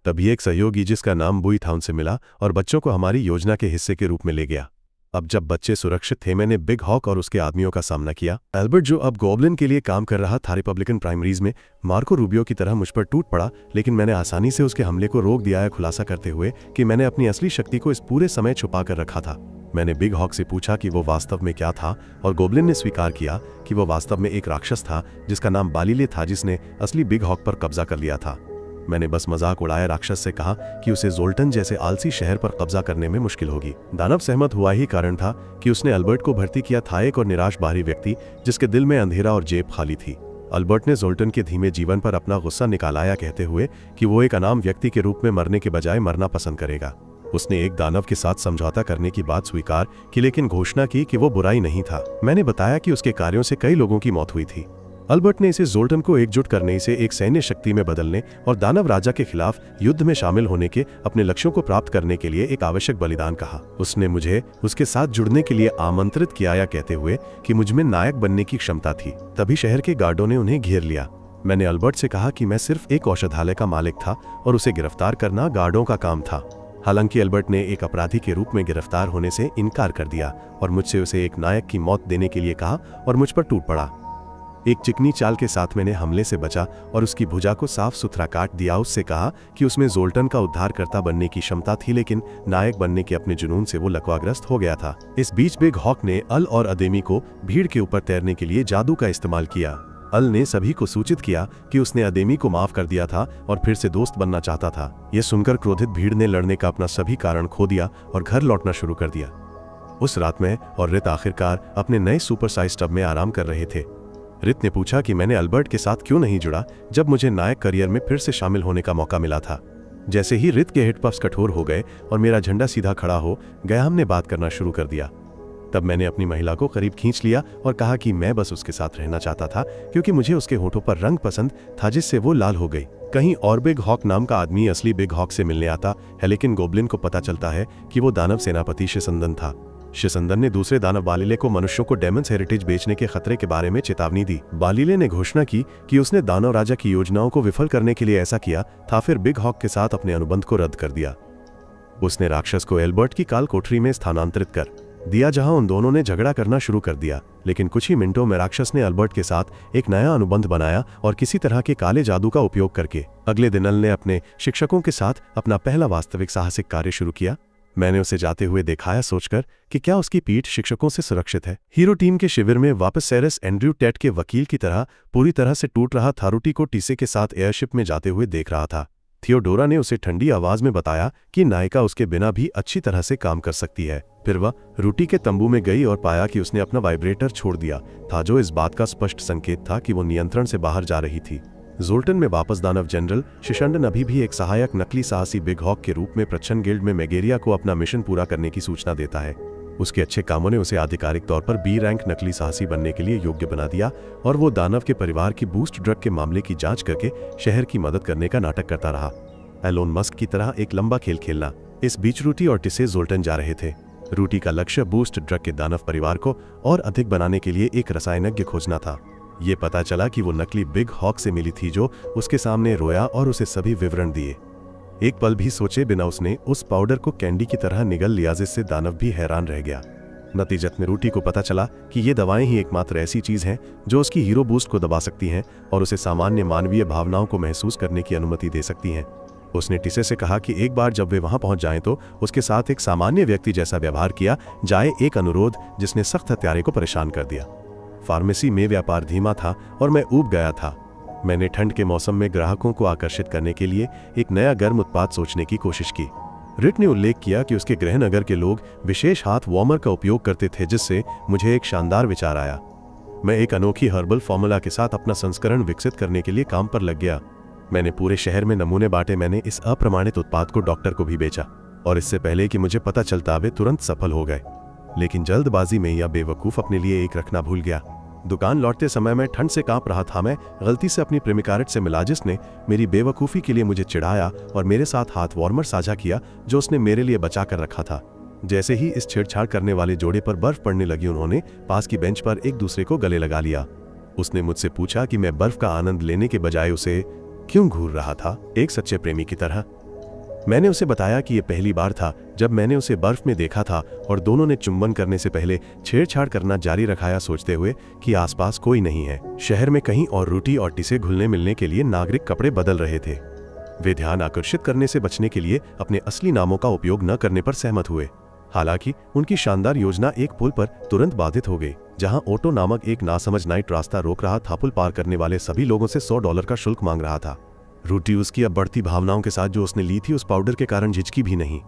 तभी एक सहयोगी जिसका नाम बुई था उनसे मिला और बच्चों को हमारी योजना के हिस्से के रूप में ले गया। अब जब बच्चे सुरक्षित थे, मैंने बिग हॉक और उसके आदमियों का सामना किया। एल्बर्ट, जो अब गॉब्लिन के लिए काम कर रहा था रिपब्लिकन प्राइमरीज में, मार्को रूबियो की तरह मुझ पर टूट पड़ा, लेकिन मैंने आसानी से उसके हमले को रोक दिया है, खुलासा करते हुए कि मैंने अपनी असली शक्ति को इस पूरे समय छुपा कर रखा था। मैंने बिग हॉक से पूछा कि वो वास्तव में क्या था, और गॉब्लिन ने स्वीकार किया कि वो वास्तव में एक राक्षस था जिसका नाम बालीले था, जिसने असली बिग हॉक पर कब्जा कर लिया था। मैंने बस मजाक उड़ाया, राक्षस से कहा कि उसे जोल्टन जैसे आलसी शहर पर कब्जा करने में मुश्किल होगी। दानव सहमत हुआ, ही कारण था कि उसने अल्बर्ट को भर्ती किया था, एक और निराश बाहरी व्यक्ति जिसके दिल में अंधेरा और जेब खाली थी। अल्बर्ट ने जोल्टन के धीमे जीवन पर अपना गुस्सा निकालाया, कहते हुए कि वो एक अनाम व्यक्ति के रूप में मरने के बजाय मरना पसंद करेगा। उसने एक दानव के साथ समझौता करने की बात स्वीकार की, लेकिन घोषणा की कि वो बुराई नहीं था। मैंने बताया कि उसके कार्यों से कई लोगों की मौत हुई थी। अल्बर्ट ने इसे जोल्टन को एकजुट करने से एक सैन्य शक्ति में बदलने और दानव राजा के खिलाफ युद्ध में शामिल होने के अपने लक्ष्यों को प्राप्त करने के लिए एक आवश्यक बलिदान कहा। उसने मुझे उसके साथ जुड़ने के लिए आमंत्रित किया, या कहते हुए कि मुझमें नायक बनने की क्षमता थी। तभी शहर के गार्डों ने उन्हें घेर लिया। मैंने अल्बर्ट से कहा कि मैं सिर्फ एक औषधालय का मालिक था और उसे गिरफ्तार करना गार्डों का काम था। हालांकि अल्बर्ट ने एक अपराधी के रूप में गिरफ्तार होने से इनकार कर दिया और मुझसे उसे एक नायक की मौत देने के लिए कहा और मुझ पर टूट पड़ा। एक चिकनी चाल के साथ मैंने हमले से बचा और उसकी भुजा को साफ सुथरा काट दिया। उससे कहा कि उसमें जोल्टन का उद्धारकर्ता बनने की क्षमता थी, लेकिन नायक बनने के अपने जुनून से वो लकवाग्रस्त हो गया था। इस बीच बिग हॉक ने अल और अदेमी को भीड़ के ऊपर तैरने के लिए जादू का इस्तेमाल किया। अल ने सभी को सूचित किया कि उसने अदेमी को माफ कर दिया था और फिर से दोस्त बनना चाहता था। यह सुनकर क्रोधित भीड़ ने लड़ने का अपना सभी कारण खो दिया और घर लौटना शुरू कर दिया। उस रात मैं और रित आखिरकार अपने नए सुपर साइज टब में आराम कर रहे थे। रित ने पूछा कि मैंने अल्बर्ट के साथ क्यों नहीं जुड़ा जब मुझे नायक करियर में फिर से शामिल होने का मौका मिला था। जैसे ही रित के हिट पफ्स कठोर हो गए और मेरा झंडा सीधा खड़ा हो गया, हमने बात करना शुरू कर दिया। तब मैंने अपनी महिला को करीब खींच लिया और कहा कि मैं बस उसके साथ रहना चाहता था क्योंकि मुझे उसके होठों पर रंग पसंद था जिससे वो लाल हो गई। कहीं और बिग हॉक नाम का आदमी असली बिग हॉक से मिलने आता है, लेकिन गोब्लिन को पता चलता है कि वो दानव सेनापति शिसंदन था। शिसंदन ने दूसरे दानव बालिले को मनुष्यों को डेमन्स हेरिटेज बेचने के खतरे के बारे में चेतावनी दी। बालिले ने घोषणा की कि उसने दानव राजा की योजनाओं को विफल करने के लिए ऐसा किया था, फिर बिग हॉक के साथ अपने अनुबंध को रद्द कर दिया। उसने राक्षस को एल्बर्ट की काल कोठरी में स्थानांतरित कर दिया जहां उन दोनों ने झगड़ा करना शुरू कर दिया। लेकिन कुछ ही मिनटों में राक्षस ने अल्बर्ट के साथ एक नया अनुबंध बनाया और किसी तरह के काले जादू का उपयोग करके अगले दिन अल ने अपने शिक्षकों के साथ अपना पहला वास्तविक साहसिक कार्य शुरू किया। मैंने उसे जाते हुए दिखाया, सोचकर कि क्या उसकी पीठ शिक्षकों से सुरक्षित है। हीरो टीम के शिविर में वापस सेरेस एंड्रयू टेट के वकील की तरह पूरी तरह से टूट रहा था। रूटी को टीसे के साथ एयरशिप में जाते हुए देख रहा था। थियोडोरा ने उसे ठंडी आवाज में बताया कि नायिका उसके बिना भी अच्छी तरह से काम कर सकती है। फिर वह रूटी के तंबू में गई और पाया कि उसने अपना वाइब्रेटर छोड़ दिया था, जो इस बात का स्पष्ट संकेत था कि वो नियंत्रण से बाहर जा रही थी। जोल्टन में वापस दानव जनरल शिशंडन अभी भी एक सहायक नकली साहसी बिग हॉक के रूप में प्रच्छन्न गिल्ड में मेगेरिया को अपना मिशन पूरा करने की सूचना देता है। उसके अच्छे कामों ने उसे आधिकारिक तौर पर बी रैंक नकली साहसी बनने के लिए योग्य बना दिया और वो दानव के परिवार की बूस्ट ड्रग के मामले की जांच करके शहर की मदद करने का नाटक करता रहा। एलोन मस्क की तरह एक लंबा खेल खेलना। इस बीच रूटी और टिसे जोल्टन जा रहे थे। रूटी का लक्ष्य बूस्ट ड्रग के दानव परिवार को और अधिक बनाने के लिए एक रसायनज्ञ खोजना था। ये पता चला कि वो नकली बिग हॉक से मिली थी, जो उसके सामने रोया और उसे सभी विवरण दिए। एक पल भी सोचे बिना उसने उस पाउडर को कैंडी की तरह निगल लिया, जिससे दानव भी हैरान रह गया। नतीजत में रूटी को पता चला कि ये दवाएं ही एकमात्र ऐसी चीज हैं जो उसकी हीरो बूस्ट को दबा सकती हैं और उसे सामान्य मानवीय भावनाओं को महसूस करने की अनुमति दे सकती हैं। उसने टिसे से कहा कि एक बार जब वे वहां पहुंच जाएं तो उसके साथ एक सामान्य व्यक्ति जैसा व्यवहार किया जाए, एक अनुरोध जिसने सख्त हत्यारे को परेशान कर दिया। फार्मेसी में व्यापार धीमा था और मैं ऊब गया था। मैंने ठंड के मौसम में ग्राहकों को आकर्षित करने के लिए एक नया गर्म उत्पाद सोचने की कोशिश की। रिट ने उल्लेख किया कि उसके गृहनगर के लोग विशेष हाथ वार्मर का उपयोग करते थे, जिससे मुझे एक शानदार विचार आया। मैं एक अनोखी हर्बल फॉर्मूला के साथ अपना संस्करण विकसित करने के लिए काम पर लग गया। मैंने पूरे शहर में नमूने बांटे। मैंने इस अप्रमाणित उत्पाद को डॉक्टर को भी बेचा और इससे पहले कि मुझे पता चलता वे तुरंत सफल हो गए। लेकिन जल्दबाजी में यह बेवकूफ अपने लिए एक रखना भूल गया। दुकान लौटते समय मैं ठंड से कांप रहा था। मैं गलती से अपनी प्रेमिकारेट से मिला, जिसने मेरी बेवकूफ़ी के लिए मुझे चिढ़ाया और मेरे साथ हाथ वार्मर साझा किया जो उसने मेरे लिए बचा कर रखा था। जैसे ही इस छेड़छाड़ करने वाले जोड़े पर बर्फ पड़ने लगी, उन्होंने पास की बेंच पर एक दूसरे को गले लगा लिया। उसने मुझसे पूछा कि मैं बर्फ का आनंद लेने के बजाय उसे क्यों घूर रहा था, एक सच्चे प्रेमी की तरह। मैंने उसे बताया कि यह पहली बार था जब मैंने उसे बर्फ में देखा था और दोनों ने चुंबन करने से पहले छेड़छाड़ करना जारी रखाया, सोचते हुए कि आसपास कोई नहीं है। शहर में कहीं और रूटी और टिसे घुलने मिलने के लिए नागरिक कपड़े बदल रहे थे। वे ध्यान आकर्षित करने से बचने के लिए अपने असली नामों का उपयोग न करने पर सहमत हुए। हालांकि उनकी शानदार योजना एक पुल पर तुरंत बाधित हो गई, जहां ओटो नामक एक नासमझ नाइट रास्ता रोक रहा था। पुल पार करने वाले सभी लोगों से $100 का शुल्क मांग रहा था। रूटी उसकी अब बढ़ती भावनाओं के साथ जो उसने ली थी, उस पाउडर के कारण झिझकी भी नहीं।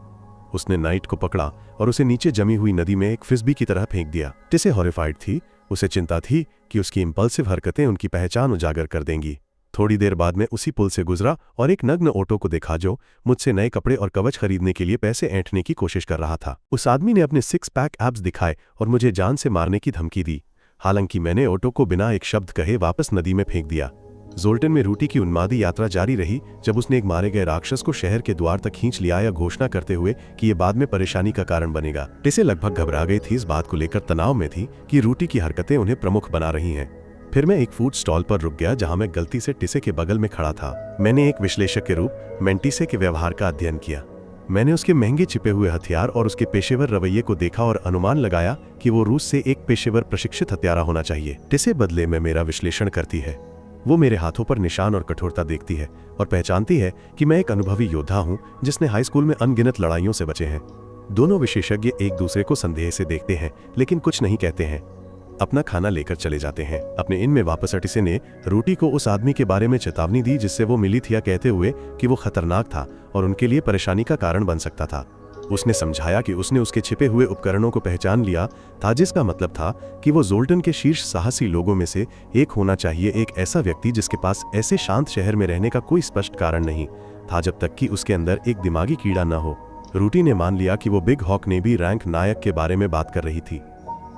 उसने नाइट को पकड़ा और उसे नीचे जमी हुई नदी में एक फिस्बी की तरह फेंक दिया। टिसे हॉरिफाइड थी। उसे चिंता थी कि उसकी इंपल्सिव हरकतें उनकी पहचान उजागर कर देंगी। थोड़ी देर बाद मैं उसी पुल से गुजरा और एक नग्न ओटो को देखा जो मुझसे नए कपड़े और कवच खरीदने के लिए पैसे ऐंठने की कोशिश कर रहा था। उस आदमी ने अपने 6 पैक एब्स दिखाए और मुझे जान से मारने की धमकी दी। हालांकि मैंने ओटो को बिना एक शब्द कहे वापस नदी में फेंक दिया। जोल्टन में रूटी की उन्मादी यात्रा जारी रही जब उसने एक मारे गए राक्षस को शहर के द्वार तक खींच लिया, या घोषणा करते हुए कि यह बाद में परेशानी का कारण बनेगा। टिसे लगभग घबरा गई थी, इस बात को लेकर तनाव में थी कि रूटी की हरकतें उन्हें प्रमुख बना रही हैं। फिर मैं एक फूड स्टॉल पर रुक गया जहां मैं गलती से टिसे के बगल में खड़ा था। मैंने एक विश्लेषक के रूप में टिसे के व्यवहार का अध्ययन किया। मैंने उसके महंगे छिपे हुए हथियार और उसके पेशेवर रवैये को देखा और अनुमान लगाया कि वो रूस से एक पेशेवर प्रशिक्षित हत्यारा होना चाहिए। टिसे बदले में मेरा विश्लेषण करती है। वो मेरे हाथों पर निशान और कठोरता देखती है और पहचानती है कि मैं एक अनुभवी योद्धा हूँ जिसने हाई स्कूल में अनगिनत लड़ाइयों से बचे हैं। दोनों विशेषज्ञ एक दूसरे को संदेह से देखते हैं लेकिन कुछ नहीं कहते हैं। अपना खाना लेकर चले जाते हैं। अपने इन में वापस टिसे ने रूटी को उस आदमी के बारे में चेतावनी दी जिससे वो मिली थी, कहते हुए कि वो खतरनाक था और उनके लिए परेशानी का कारण बन सकता था। उसने समझाया कि उसने उसके छिपे हुए उपकरणों को पहचान लिया था, जिसका मतलब था कि वो जोल्टन के शीर्ष साहसी लोगों में से एक होना चाहिए, एक ऐसा व्यक्ति जिसके पास ऐसे शांत शहर में रहने का कोई स्पष्ट कारण नहीं था जब तक कि उसके अंदर एक दिमागी कीड़ा न हो। रूटी ने मान लिया कि वो बिग हॉक ने भी रैंक नायक के बारे में बात कर रही थी,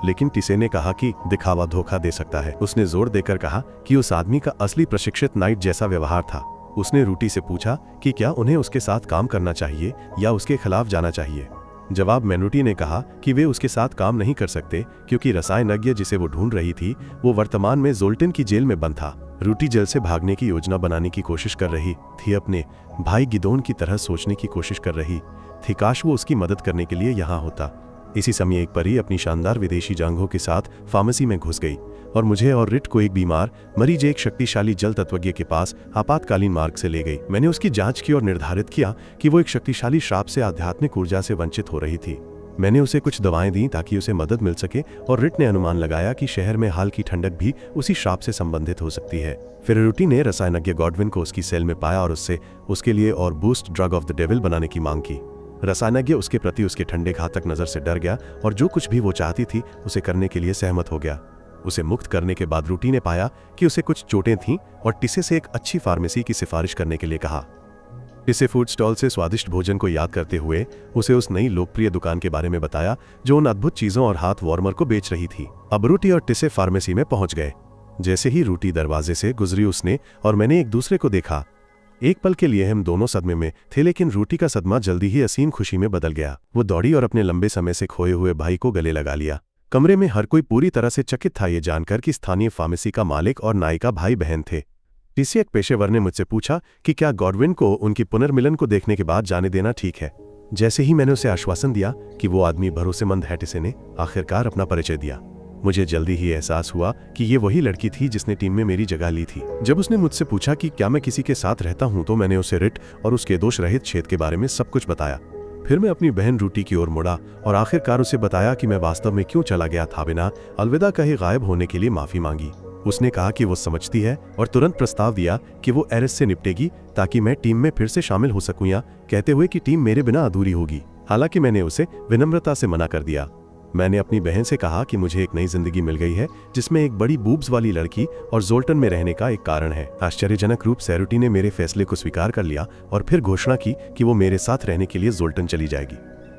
लेकिन टिसे ने कहा कि दिखावा धोखा दे सकता है। उसने जोर देकर कहा कि उस आदमी का असली प्रशिक्षित नाइट जैसा व्यवहार था। उसने रूटी से पूछा कि क्या उन्हें उसके साथ काम करना चाहिए या उसके खिलाफ जाना चाहिए। जवाब में रूटी ने कहा कि वे उसके साथ काम नहीं कर सकते क्योंकि रसायनज्ञ जिसे वो ढूंढ रही थी वो वर्तमान में जोल्टन की जेल में बंद था। रूटी जेल से भागने की योजना बनाने की कोशिश कर रही थी, अपने भाई गिदोन की तरह सोचने की कोशिश कर रही थी। काश वो उसकी मदद करने के लिए यहाँ होता। इसी समय एक परी अपनी शानदार विदेशी जांघों के साथ फार्मेसी में घुस गई और मुझे और रिट को एक बीमार मरीज एक शक्तिशाली जल तत्वज्ञ के पास आपातकालीन मार्ग से ले गई। मैंने उसकी जांच की और निर्धारित किया कि वो एक शक्तिशाली श्राप से आध्यात्मिक ऊर्जा से वंचित हो रही थी। मैंने उसे कुछ दवाएं दी ताकि उसे मदद मिल सके और रिट ने अनुमान लगाया कि शहर में हाल की ठंडक भी उसी श्राप से संबंधित हो सकती है। फिर रूटी ने रसायनज्ञ गॉडविन को उसकी सेल में पाया और उससे उसके लिए और boost drug of the devil बनाने की मांग की। रसायनज्ञ उसके प्रति उसके ठंडे घातक नजर से डर गया और जो कुछ भी वो चाहती थी उसे करने के लिए सहमत हो गया। उसे मुक्त करने के बाद रूटी ने पाया कि उसे कुछ चोटें थीं और टिसे से एक अच्छी फार्मेसी की सिफारिश करने के लिए कहा। टिसे फूड स्टॉल से स्वादिष्ट भोजन को याद करते हुए उसे उस नई लोकप्रिय दुकान के बारे में बताया जो उन अद्भुत चीजों और हाथ वार्मर को बेच रही थी। अब रूटी और टिसे फार्मेसी में पहुंच गए। जैसे ही रूटी दरवाजे से गुजरी उसने और मैंने एक दूसरे को देखा। एक पल के लिए हम दोनों सदमे में थे, लेकिन रूटी का सदमा जल्दी ही असीम खुशी में बदल गया। वो दौड़ी और अपने लंबे समय से खोए हुए भाई को गले लगा लिया। कमरे में हर कोई पूरी तरह से चकित था ये जानकर कि स्थानीय फार्मेसी का मालिक और नायिका भाई बहन थे। टिसे एक पेशेवर ने मुझसे पूछा कि क्या गॉडविन को उनकी पुनर्मिलन को देखने के बाद जाने देना ठीक है। जैसे ही मैंने उसे आश्वासन दिया कि वो आदमी भरोसेमंद है, टिसे ने आखिरकार अपना परिचय दिया। मुझे जल्दी ही एहसास हुआ कि ये वही लड़की थी जिसने टीम में मेरी जगह ली थी। जब उसने मुझसे पूछा कि क्या मैं किसी के साथ रहता हूं तो मैंने उसे रिट और उसके दोष रहित छेद के बारे में सब कुछ बताया। फिर मैं अपनी बहन रूटी की ओर मुड़ा और आखिरकार उसे बताया कि मैं वास्तव में क्यों चला गया था। बिना अलविदा कहे गायब होने के लिए माफी मांगी। उसने कहा कि वो समझती है और तुरंत प्रस्ताव दिया कि वो एरिस से निपटेगी ताकि मैं टीम में फिर से शामिल हो सकूं, या कहते हुए कि टीम मेरे बिना अधूरी होगी। हालांकि मैंने उसे विनम्रता से मना कर दिया। मैंने अपनी बहन से कहा कि मुझे एक नई जिंदगी मिल गई है जिसमें एक बड़ी बूब्स वाली लड़की और जोल्टन में रहने का एक कारण है। आश्चर्यजनक रूप से रूटी ने मेरे फैसले को स्वीकार कर लिया और फिर घोषणा की कि वो मेरे साथ रहने के लिए जोल्टन चली जाएगी।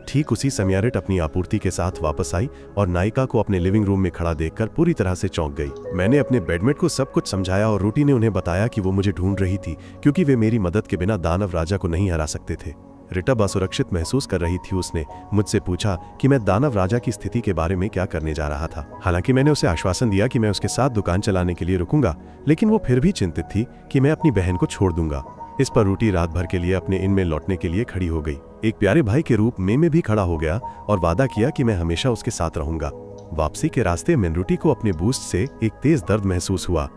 ठीक उसी समय रिट अपनी आपूर्ति के साथ वापस आई और नायिका को अपने लिविंग रूम में खड़ा देखकर पूरी तरह से चौंक गई। मैंने अपने बेडमेट को सब कुछ समझाया और रूटी ने उन्हें बताया कि वो मुझे ढूंढ रही थी क्योंकि वे मेरी मदद के बिना दानव राजा को नहीं हरा सकते थे। रिटा असुरक्षित महसूस कर रही थी। उसने मुझसे पूछा कि मैं दानव राजा की स्थिति के बारे में क्या करने जा रहा था। हालांकि मैंने उसे आश्वासन दिया कि मैं उसके साथ दुकान चलाने के लिए रुकूंगा, लेकिन वो फिर भी चिंतित थी कि मैं अपनी बहन को छोड़ दूंगा। इस पर रूटी रात भर के लिए अपने इन में लौटने के लिए खड़ी हो गई। एक प्यारे भाई के रूप में भी खड़ा हो गया और वादा किया कि मैं हमेशा उसके साथ रहूंगा। वापसी के रास्ते में रूटी को अपने बूस्ट से एक तेज दर्द महसूस हुआ।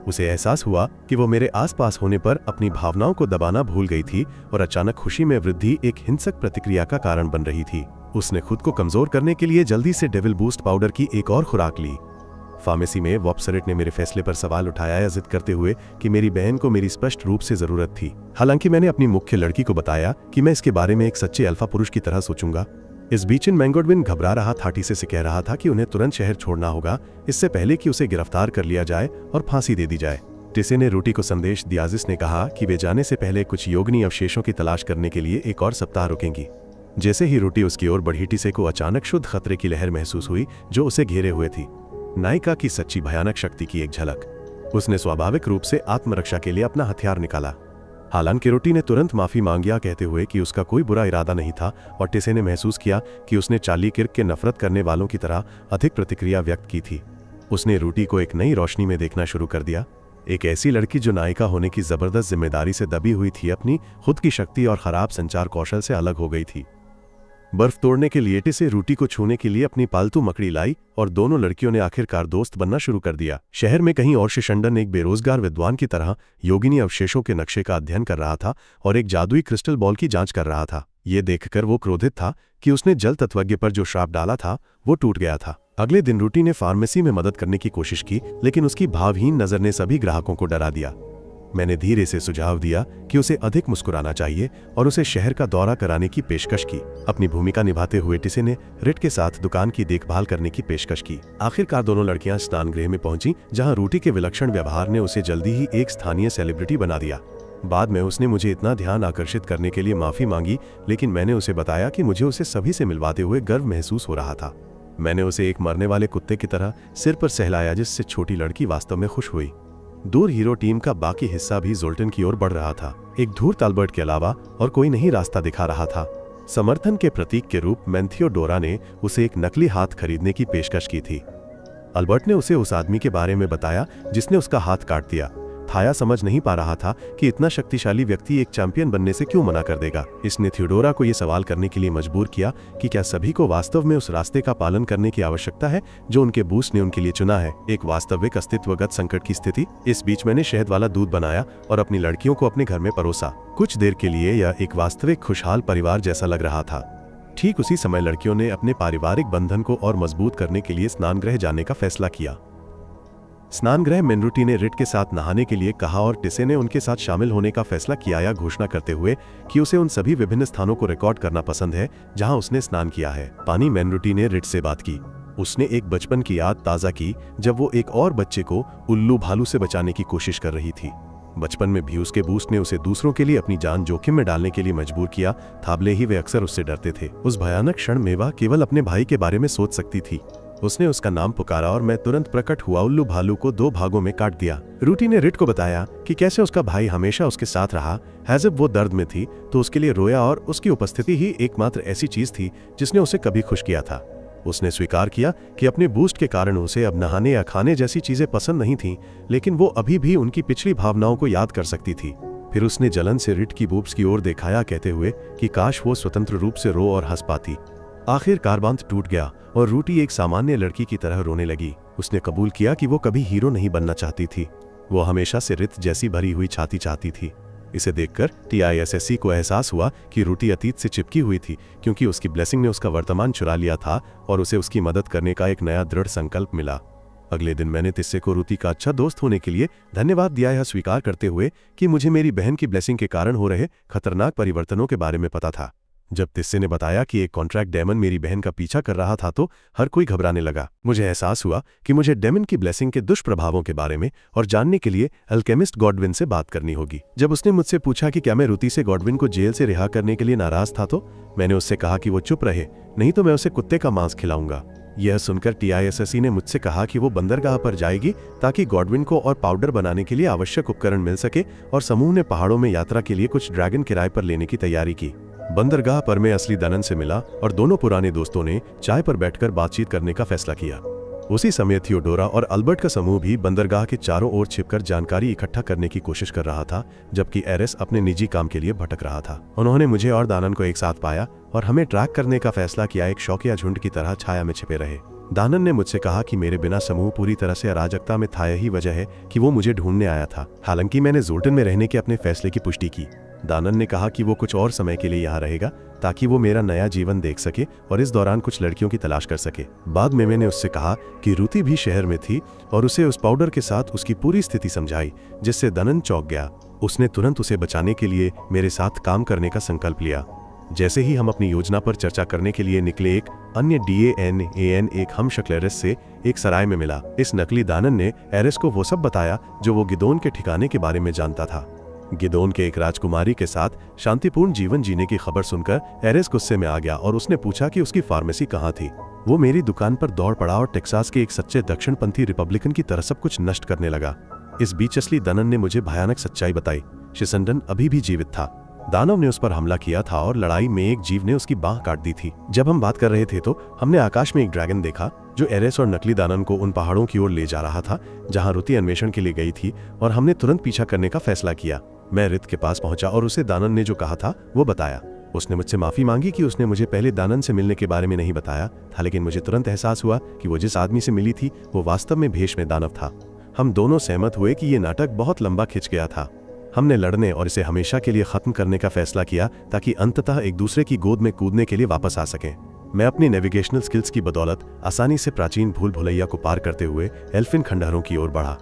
उसे एहसास हुआ कि वो मेरे आसपास होने पर अपनी भावनाओं को दबाना भूल गई थी और अचानक खुशी में वृद्धि एक हिंसक प्रतिक्रिया का कारण बन रही थी। उसने खुद को कमजोर करने के लिए जल्दी से डेविल बूस्ट पाउडर की एक और खुराक ली। फार्मेसी में वॉप्सरेट ने मेरे फैसले पर सवाल उठाया, या जिद करते हुए कि मेरी बहन को मेरी स्पष्ट रूप से जरूरत थी। हालांकि मैंने अपनी मुख्य लड़की को बताया कि मैं इसके बारे में एक सच्चे अल्फा पुरुष की तरह सोचूंगा। इस बीच इन मैंगोडविन घबरा रहा था। टिसे से कह रहा था कि उन्हें तुरंत शहर छोड़ना होगा, इससे पहले कि उसे गिरफ्तार कर लिया जाए और फांसी दे दी जाए। टिसे ने रूटी को संदेश दिया जिसने कहा कि वे जाने से पहले कुछ योगिनी अवशेषों की तलाश करने के लिए एक और सप्ताह रुकेंगी। जैसे ही रूटी उसकी ओर बढ़ी, टिसे को अचानक शुद्ध खतरे की लहर महसूस हुई जो उसे घेरे हुए थी। नायिका की सच्ची भयानक शक्ति की एक झलक। उसने स्वाभाविक रूप से आत्मरक्षा के लिए अपना हथियार निकाला। हालांकि रूटी ने तुरंत माफी मांगिया, कहते हुए कि उसका कोई बुरा इरादा नहीं था, और टिसे ने महसूस किया कि उसने चार्ली किर्क के नफरत करने वालों की तरह अधिक प्रतिक्रिया व्यक्त की थी। उसने रूटी को एक नई रोशनी में देखना शुरू कर दिया। एक ऐसी लड़की जो नायिका होने की जबरदस्त जिम्मेदारी से दबी हुई थी, अपनी खुद की शक्ति और खराब संचार कौशल से अलग हो गई थी। बर्फ तोड़ने के लिए से रूटी को छूने के लिए अपनी पालतू मकड़ी लाई और दोनों लड़कियों ने आखिरकार दोस्त बनना शुरू कर दिया। शहर में कहीं और शिशंडन एक बेरोजगार विद्वान की तरह योगिनी अवशेषों के नक्शे का अध्ययन कर रहा था और एक जादुई क्रिस्टल बॉल की जांच कर रहा था। ये देखकर वो क्रोधित था कि उसने जल तत्वज्ञ पर जो श्राप डाला था वो टूट गया था। अगले दिन रूटी ने फार्मेसी में मदद करने की कोशिश की, लेकिन उसकी भावहीन नजर ने सभी ग्राहकों को डरा दिया। मैंने धीरे से सुझाव दिया कि उसे अधिक मुस्कुराना चाहिए और उसे शहर का दौरा कराने की पेशकश की। अपनी भूमिका निभाते हुए टिसे ने रिट के साथ दुकान की देखभाल करने की पेशकश की। आखिरकार दोनों लड़कियां स्नानगृह में पहुंची, जहां रूटी के विलक्षण व्यवहार ने उसे जल्दी ही एक स्थानीय सेलिब्रिटी बना दिया। बाद में उसने मुझे इतना ध्यान आकर्षित करने के लिए माफी मांगी, लेकिन मैंने उसे बताया कि मुझे उसे सभी से मिलवाते हुए गर्व महसूस हो रहा था। मैंने उसे एक मरने वाले कुत्ते की तरह सिर पर सहलाया, जिससे छोटी लड़की वास्तव में खुश हुई। दूर हीरो टीम का बाकी हिस्सा भी जोल्टन की ओर बढ़ रहा था। एक धूर्त अल्बर्ट के अलावा और कोई नहीं रास्ता दिखा रहा था। समर्थन के प्रतीक के रूप में थियोडोरा ने उसे एक नकली हाथ खरीदने की पेशकश की थी। अल्बर्ट ने उसे उस आदमी के बारे में बताया जिसने उसका हाथ काट दिया। थाया समझ नहीं पा रहा था कि इतना शक्तिशाली व्यक्ति एक चैंपियन बनने से क्यों मना कर देगा। इसने थियोडोरा को यह सवाल करने के लिए मजबूर किया कि क्या सभी को वास्तव में उस रास्ते का पालन करने की आवश्यकता है जो उनके बूस्ट ने उनके लिए चुना है। एक वास्तविक अस्तित्वगत संकट की स्थिति। इस बीच मैंने शहद वाला दूध बनाया और अपनी लड़कियों को अपने घर में परोसा। कुछ देर के लिए यह एक वास्तविक खुशहाल परिवार जैसा लग रहा था। ठीक उसी समय लड़कियों ने अपने पारिवारिक बंधन को और मजबूत करने के लिए स्नानगृह जाने का फैसला किया। स्नानगृह में रूटी ने रिट के साथ नहाने के लिए कहा और टिसे ने उनके साथ शामिल होने का फैसला किया, या घोषणा करते हुए कि उसे उन सभी विभिन्न स्थानों को रिकॉर्ड करना पसंद है जहां उसने स्नान किया है। पानी में रूटी ने रिट से बात की। उसने एक बचपन की याद ताज़ा की जब वो एक और बच्चे को उल्लू भालू से बचाने की कोशिश कर रही थी। बचपन में भी उसके बूस्ट ने उसे दूसरों के लिए अपनी जान जोखिम में डालने के लिए मजबूर किया था, भले ही वे अक्सर उससे डरते थे। उस भयानक क्षण में वह केवल अपने भाई के बारे में सोच सकती थी। उसने उसका नाम पुकारा और मैं तुरंत प्रकट हुआ उल्लू भालू को 2 भागों में काट दिया। रूटी ने रिट को बताया कि कैसे उसका भाई हमेशा उसके साथ रहा, जब वो दर्द में थी तो उसके लिए रोया और उसकी उपस्थिति ही एकमात्र ऐसी चीज थी जिसने उसे कभी खुश किया था। उसने स्वीकार किया कि अपने बूस्ट के कारण उसे अब नहाने या खाने जैसी चीजें पसंद नहीं थीं, लेकिन वो अभी भी उनकी पिछली भावनाओं को याद कर सकती थी। फिर उसने जलन से रिट की बूब्स की ओर दिखाया, कहते हुए कि काश वो स्वतंत्र रूप से रो और हंस पाती। आखिरकार बांध टूट गया और रूटी एक सामान्य लड़की की तरह रोने लगी। उसने कबूल किया कि वो कभी हीरो नहीं बनना चाहती थी। वो हमेशा से रित जैसी भरी हुई छाती चाहती थी। इसे देखकर TISSC को एहसास हुआ कि रूटी अतीत से चिपकी हुई थी, क्योंकि उसकी ब्लेसिंग ने उसका वर्तमान चुरा लिया था और उसे उसकी मदद करने का एक नया दृढ़ संकल्प मिला। अगले दिन मैंने तिस्से को रूटी का अच्छा दोस्त होने के लिए धन्यवाद दिया, यह स्वीकार करते हुए कि मुझे मेरी बहन की ब्लेसिंग के कारण हो रहे खतरनाक परिवर्तनों के बारे में पता था। जब तिस्से ने बताया कि एक कॉन्ट्रैक्ट डेमन मेरी बहन का पीछा कर रहा था तो हर कोई घबराने लगा। मुझे एहसास हुआ कि मुझे डेमन की ब्लेसिंग के दुष्प्रभावों के बारे में और जानने के लिए अल्केमिस्ट गॉडविन से बात करनी होगी। जब उसने मुझसे पूछा कि क्या मैं रूटी से गॉडविन को जेल से रिहा करने के लिए नाराज था तो मैंने उससे कहा कि वो चुप रहे, नहीं तो मैं उसे कुत्ते का मांस खिलाऊंगा। यह सुनकर TISSC ने मुझसे कहा कि वो बंदरगाह पर जाएगी ताकि गॉडविन को और पाउडर बनाने के लिए आवश्यक उपकरण मिल सके, और समूह ने पहाड़ों में यात्रा के लिए कुछ ड्रैगन किराए पर लेने की तैयारी की। बंदरगाह पर मैं असली दनन से मिला और दोनों पुराने दोस्तों ने चाय पर बैठकर बातचीत करने का फैसला किया। उसी समय थियोडोरा और अल्बर्ट का समूह भी बंदरगाह के चारों ओर छिपकर जानकारी इकट्ठा करने की कोशिश कर रहा था, जबकि एरेस अपने निजी काम के लिए भटक रहा था। उन्होंने मुझे और दानन को एक साथ पाया और हमें ट्रैक करने का फैसला किया। एक शौकिया झुंड की तरह छाया में छिपे रहे। दानन ने मुझसे कहा कि मेरे बिना समूह पूरी तरह से अराजकता में था, यही वजह है कि वो मुझे ढूंढने आया था। हालांकि मैंने जोल्टन में रहने के अपने फैसले की पुष्टि की। दानन ने कहा कि वो कुछ और समय के लिए यहाँ रहेगा ताकि वो मेरा नया जीवन देख सके और इस दौरान कुछ लड़कियों की तलाश कर सके। बाद में मैंने उससे कहा कि रूटी भी शहर में थी और उसे उस पाउडर के साथ उसकी पूरी स्थिति समझाई, जिससे दानन चौंक गया। उसने तुरंत उसे बचाने के लिए मेरे साथ काम करने का संकल्प लिया। जैसे ही हम अपनी योजना पर चर्चा करने के लिए निकले, एक अन्य DANAN एक हमशक्ल एरेस से एक सराय में मिला। इस नकली दानन ने एरेस को वो सब बताया जो वो गिदोन के ठिकाने के बारे में जानता था। गिदोन के एक राजकुमारी के साथ शांतिपूर्ण जीवन जीने की खबर सुनकर एरेस गुस्से में आ गया और उसने पूछा कि उसकी फार्मेसी कहाँ थी। वो मेरी दुकान पर दौड़ पड़ा और टेक्सास के एक सच्चे दक्षिणपंथी रिपब्लिकन की तरह सब कुछ नष्ट करने लगा। इस बीच असली दनन ने मुझे भयानक सच्चाई बताई। शिसंडन अभी भी जीवित था। दानव ने उस पर हमला किया था और लड़ाई में एक जीव ने उसकी बांह काट दी थी। जब हम बात कर रहे थे तो हमने आकाश में एक ड्रैगन देखा जो एरेस और नकली दानन को उन पहाड़ों की ओर ले जा रहा था जहां रुति अन्वेषण के लिए गई थी, और हमने तुरंत पीछा करने का फैसला किया। मैं रित के पास पहुंचा और उसे दानन ने जो कहा था वो बताया। उसने मुझसे माफी मांगी कि उसने मुझे पहले दानन से मिलने के बारे में नहीं बताया था, लेकिन मुझे तुरंत एहसास हुआ कि वो जिस आदमी से मिली थी वो वास्तव में भेष में दानव था। हम दोनों सहमत हुए कि ये नाटक बहुत लंबा खिंच गया था। हमने लड़ने और इसे हमेशा के लिए खत्म करने का फैसला किया ताकि अंततः एक दूसरे की गोद में कूदने के लिए वापस आ सकें। मैं अपनी नेविगेशनल स्किल्स की बदौलत आसानी से प्राचीन भूल भुलैया को पार करते हुए एल्फिन खंडहरों की ओर बढ़ा।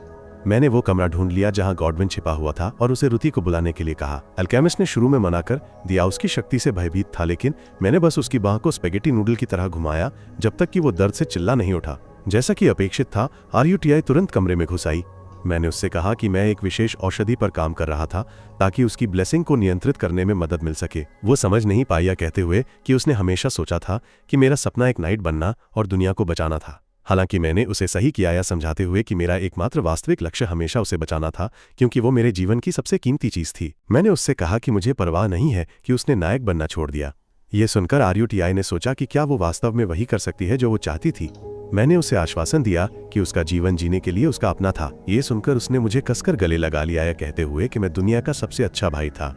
मैंने वो कमरा ढूंढ लिया जहां गॉडविन छिपा हुआ था और उसे रुति को बुलाने के लिए कहा। अल्केमिस्ट ने शुरू में मना कर दिया, उसकी शक्ति से भयभीत था, लेकिन मैंने बस उसकी बाह को स्पेगेटी नूडल की तरह घुमाया जब तक कि वो दर्द से चिल्ला नहीं उठा। जैसा कि अपेक्षित था, RUTI तुरंत कमरे में घुस आई। मैंने उससे कहा कि मैं एक विशेष औषधि पर काम कर रहा था ताकि उसकी ब्लेसिंग को नियंत्रित करने में मदद मिल सके। वो समझ नहीं पाया, कहते हुए कि उसने हमेशा सोचा था कि मेरा सपना एक नाइट बनना और दुनिया को बचाना था। हालांकि मैंने उसे सही किया, या समझाते हुए कि मेरा एकमात्र वास्तविक लक्ष्य हमेशा उसे बचाना था, क्योंकि वो मेरे जीवन की सबसे कीमती चीज थी। मैंने उससे कहा कि मुझे परवाह नहीं है कि उसने नायक बनना छोड़ दिया। ये सुनकर RUTI ने सोचा कि क्या वो वास्तव में वही कर सकती है जो वो चाहती थी। मैंने उसे आश्वासन दिया कि उसका जीवन जीने के लिए उसका अपना था। ये सुनकर उसने मुझे कसकर गले लगा लिया, कहते हुए कि मैं दुनिया का सबसे अच्छा भाई था।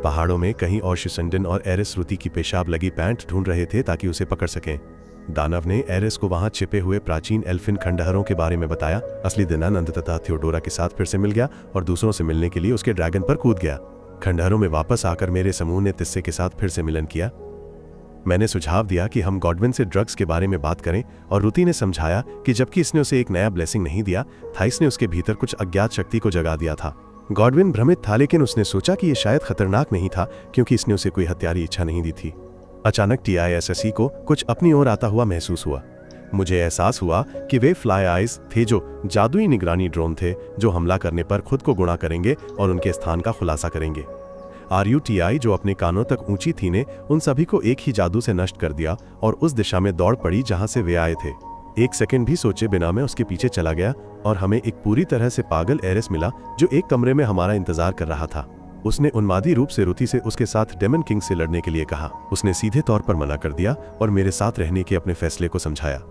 पहाड़ों में कहीं और शिसंडन और एरिस रुति की पेशाब लगी पैंट ढूंढ रहे थे ताकि उसे पकड़ सकें। दानव ने एरिस को वहां छिपे हुए प्राचीन एल्फिन खंडहरों के बारे में बताया। असली दिनानंद तथा थियोडोरा के साथ फिर से मिल गया और दूसरों से मिलने के लिए उसके ड्रैगन पर कूद गया। खंडहरों में वापस आकर मेरे समूह ने तिस्से के साथ फिर से मिलन किया। मैंने सुझाव दिया कि हम गॉडविन से ड्रग्स के बारे में बात करें, और रुति ने समझाया कि जबकि इसने उसे एक नया ब्लेसिंग नहीं दिया था, इसने उसके भीतर कुछ अज्ञात शक्ति को जगा दिया था। गॉडविन भ्रमित था, लेकिन उसने सोचा कि यह शायद खतरनाक नहीं था क्योंकि इसने उसे कोई हत्यारी इच्छा नहीं दी थी। अचानक TISSE को कुछ अपनी ओर आता हुआ महसूस हुआ। मुझे एहसास हुआ कि वे फ्लाई आइज थे, जो जादुई निगरानी ड्रोन थे जो हमला करने पर खुद को गुणा करेंगे और उनके स्थान का खुलासा करेंगे। RUTI जो अपने कानों तक ऊंची थी ने उन सभी को एक ही जादू से नष्ट कर दिया और उस दिशा में दौड़ पड़ी जहां से वे आए थे। एक सेकंड भी सोचे बिना मैं उसके पीछे चला गया और हमें एक पूरी तरह से पागल एरिस मिला जो एक कमरे में हमारा इंतजार कर रहा था। उसने उन्मादी रूप से रुति से उसके साथ डेमन किंग से लड़ने के लिए कहा। उसने सीधे तौर पर मना कर दिया और मेरे साथ रहने के अपने फैसले को समझाया।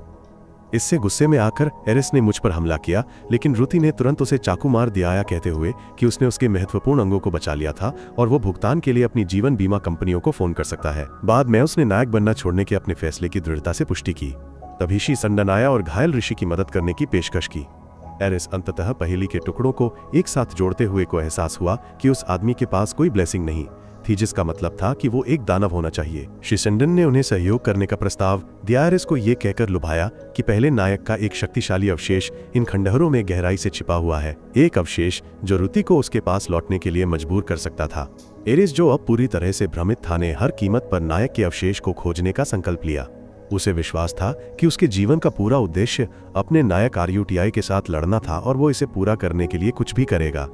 इससे गुस्से में आकर एरिस ने मुझ पर हमला किया, लेकिन रुति ने तुरंत उसे चाकू मार दिया, कहते हुए कि उसने उसके महत्वपूर्ण अंगों को बचा लिया था और वो भुगतान के लिए अपनी जीवन बीमा कंपनियों को फोन कर सकता है। बाद में उसने नायक बनना छोड़ने के अपने फैसले की दृढ़ता से पुष्टि की। तभी शिसंडन आया और घायल ऋषि की मदद करने की पेशकश की। एरिस अंततः पहेली के टुकड़ों को एक साथ जोड़ते हुए को एहसास हुआ कि उस आदमी के पास कोई ब्लेसिंग नहीं थी, जिसका मतलब था कि वो एक दानव होना चाहिए। शिसंडन ने उन्हें सहयोग करने का प्रस्ताव दिया, एरिस को ये कहकर लुभाया कि पहले नायक का एक शक्तिशाली अवशेष इन खंडहरों में गहराई से छिपा हुआ है, एक अवशेष जो रुति को उसके पास लौटने के लिए मजबूर कर सकता था। एरिस, जो अब पूरी तरह से भ्रमित था, ने हर कीमत पर नायक के अवशेष को खोजने का संकल्प लिया। उसे विश्वास था कि उसके जीवन का पूरा उद्देश्य अपने नायक RUTI के साथ लड़ना था और वो इसे पूरा करने के लिए कुछ भी करेगा।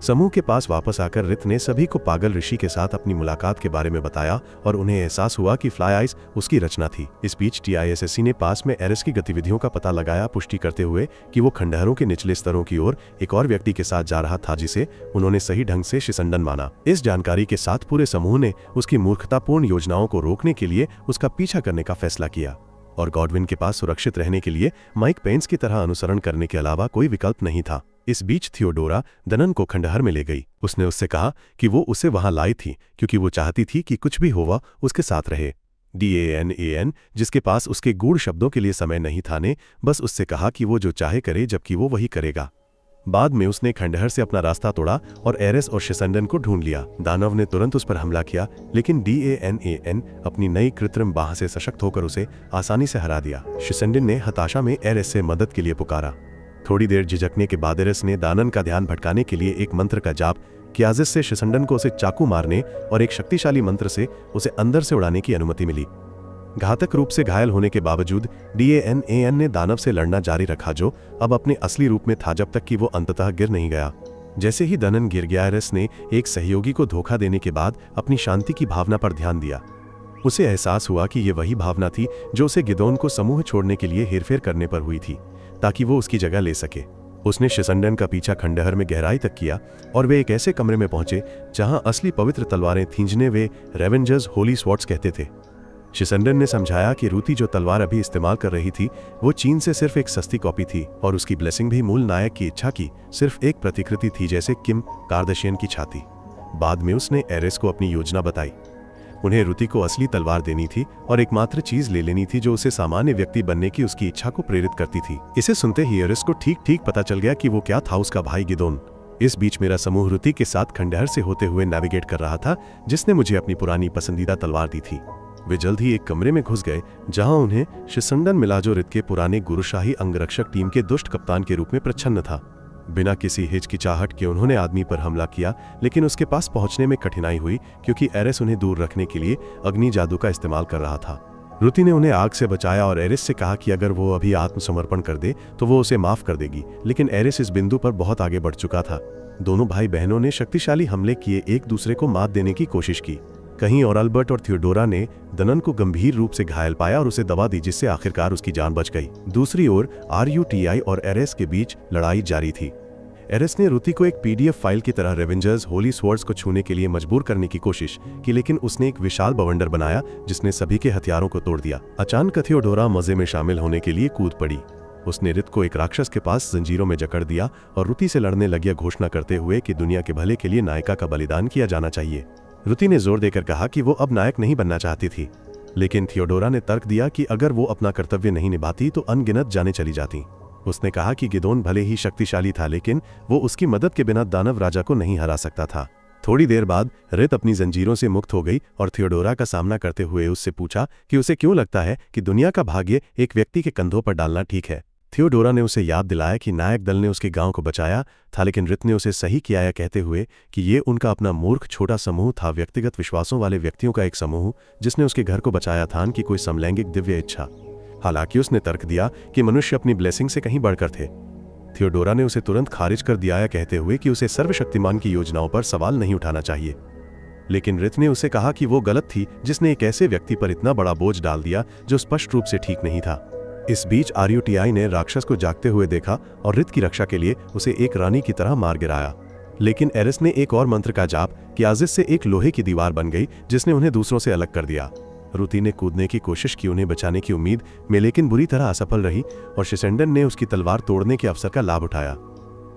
समूह के पास वापस आकर रित ने सभी को पागल ऋषि के साथ अपनी मुलाकात के बारे में बताया और उन्हें एहसास हुआ कि फ्लाई आइस उसकी रचना थी। इस बीच TISSE ने पास में एरिस की गतिविधियों का पता लगाया, पुष्टि करते हुए कि वो खंडहरों के निचले स्तरों की ओर एक और व्यक्ति के साथ जा रहा था जिसे उन्होंने सही ढंग से शिसंडन माना। इस जानकारी के साथ पूरे समूह ने उसकी मूर्खतापूर्ण योजनाओं को रोकने के लिए उसका पीछा करने का फैसला किया और गॉडविन के पास सुरक्षित रहने के लिए माइक पेंस की तरह अनुसरण करने के अलावा कोई विकल्प नहीं था। इस बीच थियोडोरा दनन को खंडहर में ले गई। उसने उससे कहा कि वो उसे वहां लाई थी क्योंकि वो चाहती थी कि कुछ भी हुआ उसके साथ रहे। DANAN, जिसके पास उसके गूढ़ शब्दों के लिए समय नहीं था, ने बस उससे कहा कि वो जो चाहे करे, जबकि वो वही करेगा। बाद में उसने खंडहर से अपना रास्ता तोड़ा और एरिस और शिसंडन को ढूंढ लिया। दानव ने तुरंत उस पर हमला किया, लेकिन DANAN अपनी नई कृत्रिम बाह से सशक्त होकर उसे आसानी से हरा दिया। शिसंडन ने हताशा में एरिस से मदद के लिए पुकारा। थोड़ी देर झिझकने के बाद एरिस ने दानन का ध्यान भटकाने के लिए एक मंत्र का जाप किया, जिससे शिसंडन को उसे चाकू मारने और एक शक्तिशाली मंत्र से उसे अंदर से उड़ाने की अनुमति मिली। घातक रूप से घायल होने के बावजूद DANAN ने दानव से लड़ना जारी रखा, जो अब अपने असली रूप में था, जब तक कि वो अंततः गिर नहीं गया। जैसे ही दानन गिर गया, एरिस ने एक सहयोगी को धोखा देने के बाद अपनी शांति की भावना पर ध्यान दिया। उसे एहसास हुआ कि ये वही भावना थी जो उसे गिदोन को समूह छोड़ने के लिए हेरफेर करने पर हुई थी, ताकि वो उसकी जगह ले सके। उसने शिसंडन का पीछा खंडहर में गहराई तक किया और वे एक ऐसे कमरे में पहुंचे जहां असली पवित्र तलवारें थीं, जिन्हें वे रेवेंजर्स होली स्वॉर्ड्स कहते थे। शिसंडन ने समझाया कि रूती जो तलवार अभी इस्तेमाल कर रही थी वो चीन से सिर्फ एक सस्ती कॉपी थी और उसकी ब्लेसिंग भी मूल नायक की इच्छा की सिर्फ एक प्रतिकृति थी, जैसे किम कार्दाशियन की छाती। बाद में उसने एरेस को अपनी योजना बताई। उन्हें रूती को असली तलवार देनी थी और एकमात्र चीज ले लेनी थी जो उसे सामान्य व्यक्ति बनने की उसकी इच्छा को प्रेरित करती थी। इसे सुनते ही एरेस को ठीक ठीक पता चल गया कि वो क्या था उसका भाई गिदोन। इस बीच मेरा समूह रूती के साथ खंडहर से होते हुए नेविगेट कर रहा था, जिसने मुझे अपनी पुरानी पसंदीदा तलवार दी थी। वे जल्द ही एक कमरे में घुस गए जहां उन्हें शिसंडन मिला जो रित के पुराने गुरुशाही अंगरक्षक टीम के दुष्ट कप्तान के रूप में प्रच्छन्न था। बिना किसी हिचकिचाहट के उन्होंने आदमी पर हमला किया, लेकिन उसके पास पहुंचने में कठिनाई हुई क्योंकि एरेस उन्हें दूर रखने के लिए अग्नि जादू का इस्तेमाल कर रहा था। रूती ने उन्हें आग से बचाया और एरेस से कहा कि अगर वो अभी आत्मसमर्पण कर दे तो वो उसे माफ कर देगी, लेकिन एरेस इस बिंदु पर बहुत आगे बढ़ चुका था। दोनों भाई बहनों ने शक्तिशाली हमले किए, एक दूसरे को मात देने की कोशिश की। कहीं और अल्बर्ट और थियोडोरा ने दनन को गंभीर रूप से घायल पाया और उसे दवा दी, जिससे आखिरकार उसकी जान बच गई। दूसरी ओर आरयूटीआई और एरेस के बीच लड़ाई जारी थी। एरेस ने रूती को एक पीडीएफ फाइल की तरह रेवेंजर्स होली स्वॉर्ड्स को छूने के लिए मजबूर करने की कोशिश की, लेकिन उसने एक विशाल बवंडर बनाया जिसने सभी के हथियारों को तोड़ दिया। अचानक थियोडोरा मजे में शामिल होने के लिए कूद पड़ी। उसने रित को एक राक्षस के पास जंजीरों में जकड़ दिया और रूती से लड़ने लगी, घोषणा करते हुए कि दुनिया के भले के लिए नायिका का बलिदान किया जाना चाहिए। रूती ने जोर देकर कहा कि वो अब नायक नहीं बनना चाहती थी, लेकिन थियोडोरा ने तर्क दिया कि अगर वो अपना कर्तव्य नहीं निभाती तो अनगिनत जाने चली जाती। उसने कहा कि गिदोन भले ही शक्तिशाली था, लेकिन वो उसकी मदद के बिना दानव राजा को नहीं हरा सकता था। थोड़ी देर बाद रित अपनी जंजीरों से मुक्त हो गई और थियोडोरा का सामना करते हुए उससे पूछा कि उसे क्यों लगता है कि दुनिया का भाग्य एक व्यक्ति के कंधों पर डालना ठीक है। थियोडोरा ने उसे याद दिलाया कि नायक दल ने उसके गांव को बचाया था, लेकिन रित ने उसे सही किया, कहते हुए कि ये उनका अपना मूर्ख छोटा समूह था, व्यक्तिगत विश्वासों वाले व्यक्तियों का एक समूह जिसने उसके घर को बचाया था कि कोई समलैंगिक दिव्य इच्छा। हालांकि उसने तर्क दिया कि मनुष्य अपनी ब्लेसिंग से कहीं बढ़कर थे। थियोडोरा ने उसे तुरंत खारिज कर दिया, कहते हुए कि उसे सर्वशक्तिमान की योजनाओं पर सवाल नहीं उठाना चाहिए। लेकिन रित ने उसे कहा कि वो गलत थी जिसने एक ऐसे व्यक्ति पर इतना बड़ा बोझ डाल दिया जो स्पष्ट रूप से ठीक नहीं था। इस बीच आरयूटीआई ने राक्षस को जागते हुए देखा और रित की रक्षा के लिए उसे एक रानी की तरह मार गिराया। लेकिन एरेस ने एक और मंत्र का जाप किया, जिससे एक लोहे की दीवार बन गई जिसने उन्हें दूसरों से अलग कर दिया। रूती ने कूदने की कोशिश की उन्हें बचाने की उम्मीद में, लेकिन बुरी तरह असफल रही और शिसेंडन ने उसकी तलवार तोड़ने के अवसर का लाभ उठाया।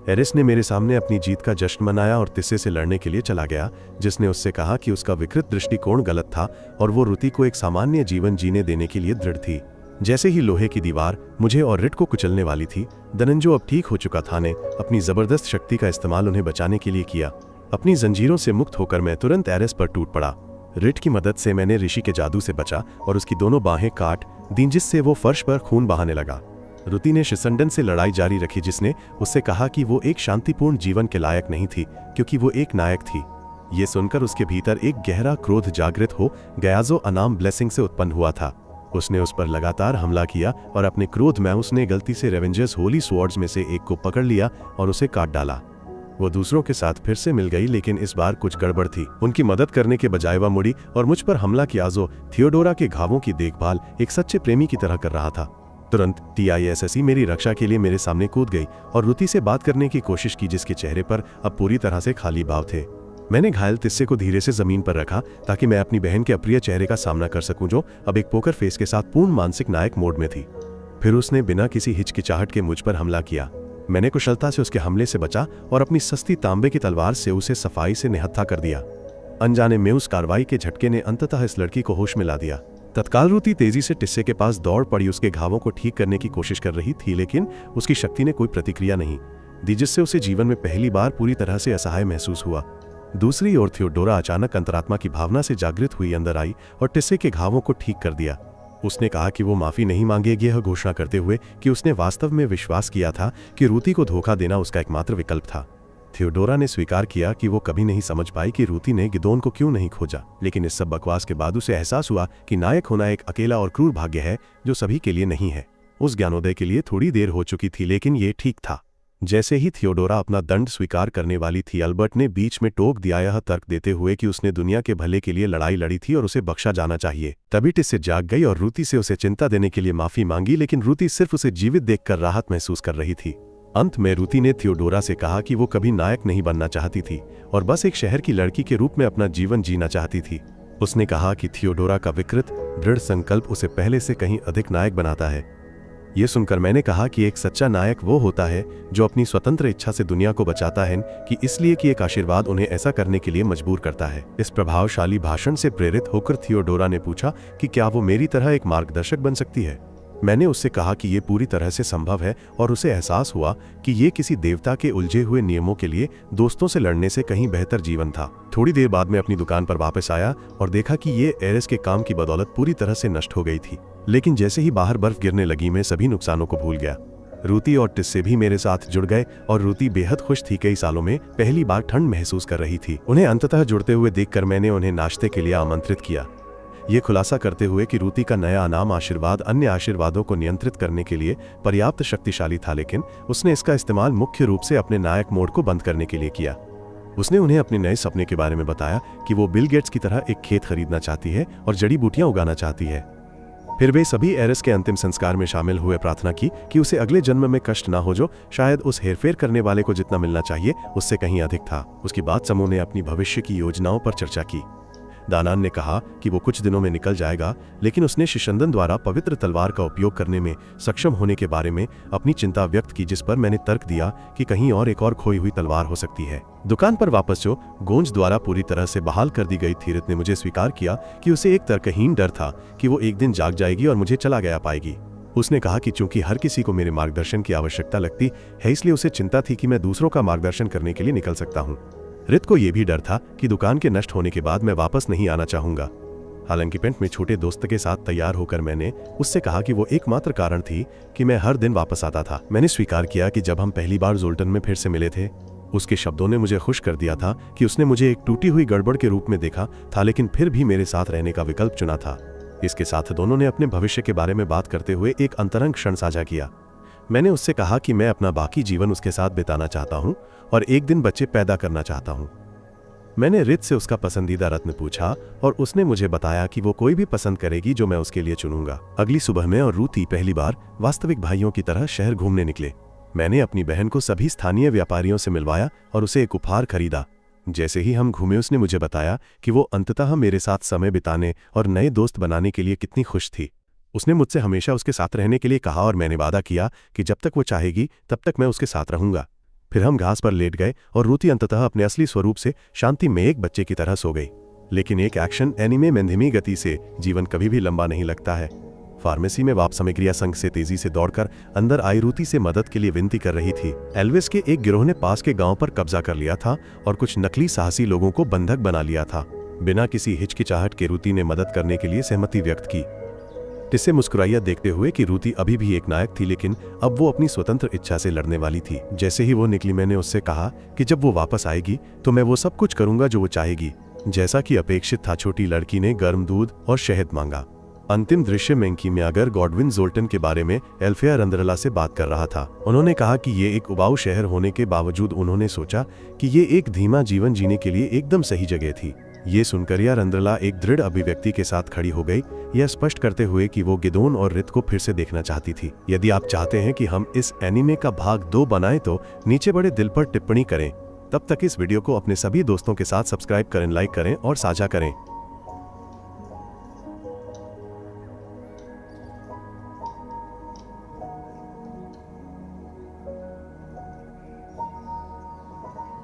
एरेस ने मेरे सामने अपनी जीत का जश्न मनाया और तिस्से से लड़ने के लिए चला गया, जिसने उससे कहा कि उसका विकृत दृष्टिकोण गलत था और वो रूती को एक सामान्य जीवन जीने देने के लिए दृढ़ थी। जैसे ही लोहे की दीवार मुझे और रिट को कुचलने वाली थी, दनन जो अब ठीक हो चुका था ने अपनी जबरदस्त शक्ति का इस्तेमाल उन्हें बचाने के लिए किया। अपनी जंजीरों से मुक्त होकर मैं तुरंत एरेस पर टूट पड़ा। रिट की मदद से मैंने ऋषि के जादू से बचा और उसकी दोनों बाहें काट दी, जिससे वो फर्श पर खून बहाने लगा। रूती ने शिसंडन से लड़ाई जारी रखी, जिसने उससे कहा कि वो एक शांतिपूर्ण जीवन के लायक नहीं थी क्योंकि वो एक नायक थी। ये सुनकर उसके भीतर एक गहरा क्रोध जागृत हो गया जो अनाम ब्लेसिंग से उत्पन्न हुआ था। उसने उस पर लगातार हमला किया और अपने क्रोध में उसने गलती से रेवेंजर्स होली स्वॉर्ड्स में से एक को पकड़ लिया और उसे काट डाला। वो दूसरों के साथ फिर से मिल गई, लेकिन इस बार कुछ गड़बड़ थी। उनकी मदद करने के बजाय वह मुड़ी और मुझ पर हमला किया जो थियोडोरा के घावों की देखभाल एक सच्चे प्रेमी की तरह कर रहा था। तुरंत टीआईएसएसई मेरी रक्षा के लिए मेरे सामने कूद गई और रूती से बात करने की कोशिश की, जिसके चेहरे पर अब पूरी तरह से खाली भाव थे। मैंने घायल तिस्से को धीरे से जमीन पर रखा ताकि मैं अपनी बहन के अप्रिय चेहरे का सामना कर सकूं, जो अब एक पोकर फेस के साथ पूर्ण मानसिक नायक मोड में थी। फिर उसने बिना किसी हिचकिचाहट के मुझ पर हमला किया। मैंने कुशलता से उसके हमले से बचा और अपनी सस्ती तांबे की तलवार से उसे सफाई से निहत्था कर दिया। अनजाने में उस कार्रवाई के झटके ने अंततः इस लड़की को होश में ला दिया। तत्काल रूती तेजी से टिस्से के पास दौड़ पड़ी, उसके घावों को ठीक करने की कोशिश कर रही थी, लेकिन उसकी शक्ति ने कोई प्रतिक्रिया नहीं दी, जिससे उसे जीवन में पहली बार पूरी तरह से असहाय महसूस हुआ। दूसरी ओर थियोडोरा अचानक अंतरात्मा की भावना से जागृत हुई अंदर आई और टिस्से के घावों को ठीक कर दिया। उसने कहा कि वो माफी नहीं मांगेगी, यह घोषणा करते हुए कि उसने वास्तव में विश्वास किया था कि रूती को धोखा देना उसका एकमात्र विकल्प था। थियोडोरा ने स्वीकार किया कि वो कभी नहीं समझ पाई कि रूती ने गिदोन को क्यों नहीं खोजा, लेकिन इस सब बकवास के बाद उसे एहसास हुआ कि नायक होना एक अकेला और क्रूर भाग्य है जो सभी के लिए नहीं है। उस ज्ञानोदय के लिए थोड़ी देर हो चुकी थी, लेकिन ये ठीक था। जैसे ही थियोडोरा अपना दंड स्वीकार करने वाली थी, अल्बर्ट ने बीच में टोक दिया, यह तर्क देते हुए कि उसने दुनिया के भले के लिए लड़ाई लड़ी थी और उसे बख्शा जाना चाहिए। तभी टिस्से जाग गई और रूती से उसे चिंता देने के लिए माफी मांगी, लेकिन रूती सिर्फ उसे जीवित देखकर राहत महसूस कर रही थी। अंत में रूती ने थियोडोरा से कहा कि वो कभी नायक नहीं बनना चाहती थी और बस एक शहर की लड़की के रूप में अपना जीवन जीना चाहती थी। उसने कहा कि थियोडोरा का विकृत दृढ़ संकल्प उसे पहले से कहीं अधिक नायक बनाता है। ये सुनकर मैंने कहा कि एक सच्चा नायक वो होता है जो अपनी स्वतंत्र इच्छा से दुनिया को बचाता है कि इसलिए कि एक आशीर्वाद उन्हें ऐसा करने के लिए मजबूर करता है। इस प्रभावशाली भाषण से प्रेरित होकर थियोडोरा ने पूछा कि क्या वो मेरी तरह एक मार्गदर्शक बन सकती है। मैंने उससे कहा कि ये पूरी तरह से संभव है और उसे एहसास हुआ कि ये किसी देवता के उलझे हुए नियमों के लिए दोस्तों से लड़ने से कहीं बेहतर जीवन था। थोड़ी देर बाद मैं अपनी दुकान पर वापस आया और देखा कि ये एरेस के काम की बदौलत पूरी तरह से नष्ट हो गई थी। लेकिन जैसे ही बाहर बर्फ गिरने लगी मैं सभी नुकसानों को भूल गया। रूती और टिस्से भी मेरे साथ जुड़ गए और रूती बेहद खुश थी। कई सालों में पहली बार ठंड महसूस कर रही थी। उन्हें अंततः जुड़ते हुए देखकर मैंने उन्हें नाश्ते के लिए आमंत्रित किया, ये खुलासा करते हुए कि रूती का नया नाम आशीर्वाद अन्य आशीर्वादों को नियंत्रित करने के लिए पर्याप्त शक्तिशाली था, लेकिन उसने इसका इस्तेमाल मुख्य रूप से अपने नायक मोड को बंद करने के लिए किया। उसने उन्हें अपने नए सपने के बारे में बताया कि वो बिल गेट्स की तरह एक खेत खरीदना चाहती है और जड़ी बूटियां उगाना चाहती है। फिर वे सभी एरेस के अंतिम संस्कार में शामिल हुए प्रार्थना की कि उसे अगले जन्म में कष्ट ना हो जो शायद उस हेरफेर करने वाले को जितना मिलना चाहिए उससे कहीं अधिक था। उसके बाद समूह ने अपनी भविष्य की योजनाओं पर चर्चा की। दानान ने कहा कि वो कुछ दिनों में निकल जाएगा, लेकिन उसने शिशंदन द्वारा पवित्र तलवार का उपयोग करने में सक्षम होने के बारे में अपनी चिंता व्यक्त की, जिस पर मैंने तर्क दिया कि कहीं और एक और खोई हुई तलवार हो सकती है। दुकान पर वापस जो गोंज द्वारा पूरी तरह से बहाल कर दी गई थी, रित ने मुझे स्वीकार किया कि उसे एक तर्कहीन डर था कि वो एक दिन जाग जाएगी और मुझे चला गया पाएगी। उसने कहा कि चूंकि हर किसी को मेरे मार्गदर्शन की आवश्यकता लगती है, इसलिए उसे चिंता थी कि मैं दूसरों का मार्गदर्शन करने के लिए निकल सकता हूँ। रित को यह भी डर था कि दुकान के नष्ट होने के बाद मैं वापस नहीं आना चाहूंगा। हालांकि पेंट में छोटे दोस्त के साथ तैयार होकर मैंने उससे कहा कि वो एकमात्र कारण थी कि मैं हर दिन वापस आता था। मैंने स्वीकार किया कि जब हम पहली बार जोल्टन में फिर से मिले थे, उसके शब्दों ने मुझे खुश कर दिया था कि उसने मुझे एक टूटी हुई गड़बड़ के रूप में देखा था, लेकिन फिर भी मेरे साथ रहने का विकल्प चुना था। इसके साथ दोनों ने अपने भविष्य के बारे में बात करते हुए एक अंतरंग क्षण साझा किया। मैंने उससे कहा कि मैं अपना बाकी जीवन उसके साथ बिताना चाहता हूं और एक दिन बच्चे पैदा करना चाहता हूं। मैंने रित से उसका पसंदीदा रत्न पूछा और उसने मुझे बताया कि वो कोई भी पसंद करेगी जो मैं उसके लिए चुनूंगा। अगली सुबह मैं और रूती पहली बार वास्तविक भाइयों की तरह शहर घूमने निकले। मैंने अपनी बहन को सभी स्थानीय व्यापारियों से मिलवाया और उसे एक उपहार खरीदा। जैसे ही हम घूमे उसने मुझे बताया कि वो अंततः मेरे साथ समय बिताने और नए दोस्त बनाने के लिए कितनी खुश थी। उसने मुझसे हमेशा उसके साथ रहने के लिए कहा और मैंने वादा किया कि जब तक वो चाहेगी तब तक मैं उसके साथ रहूंगा। फिर हम घास पर लेट गए और रूती अंततः अपने असली स्वरूप से शांति में एक बच्चे की तरह सो गई। लेकिन एक एक्शन एनिमे में धीमी गति से जीवन कभी भी लंबा नहीं लगता है। फार्मेसी में वाप सामग्रिया संघ से तेजी से दौड़कर अंदर आई रूती से मदद के लिए विनती कर रही थी। एल्विस के एक गिरोह ने पास के गांव पर कब्जा कर लिया था और कुछ नकली साहसी लोगों को बंधक बना लिया था। बिना किसी हिचकिचाहट के रूती ने मदद करने के लिए सहमति व्यक्त की। टिस्से मुस्कुराया देखते हुए कि रूती अभी भी एक नायक थी, लेकिन अब वो अपनी स्वतंत्र इच्छा से लड़ने वाली थी। जैसे ही वो निकली मैंने उससे कहा कि जब वो वापस आएगी तो मैं वो सब कुछ करूंगा जो वो चाहेगी। जैसा कि अपेक्षित था, छोटी लड़की ने गर्म दूध और शहद मांगा। अंतिम दृश्य में मैगर गॉडविन जोल्टन के बारे में एल्फिया रंद्रला से बात कर रहा था। उन्होंने कहा कि ये एक उबाऊ शहर होने के बावजूद उन्होंने सोचा कि ये एक धीमा जीवन जीने के लिए एकदम सही जगह थी। ये सुनकर या रंद्रला एक दृढ़ अभिव्यक्ति के साथ खड़ी हो गई, यह स्पष्ट करते हुए कि वो गिदोन और रित को फिर से देखना चाहती थी। यदि आप चाहते हैं कि हम इस एनीमे का भाग 2 बनाएं तो नीचे बड़े दिल पर टिप्पणी करें। तब तक इस वीडियो को अपने सभी दोस्तों के साथ सब्सक्राइब करें, लाइक करें और साझा करें।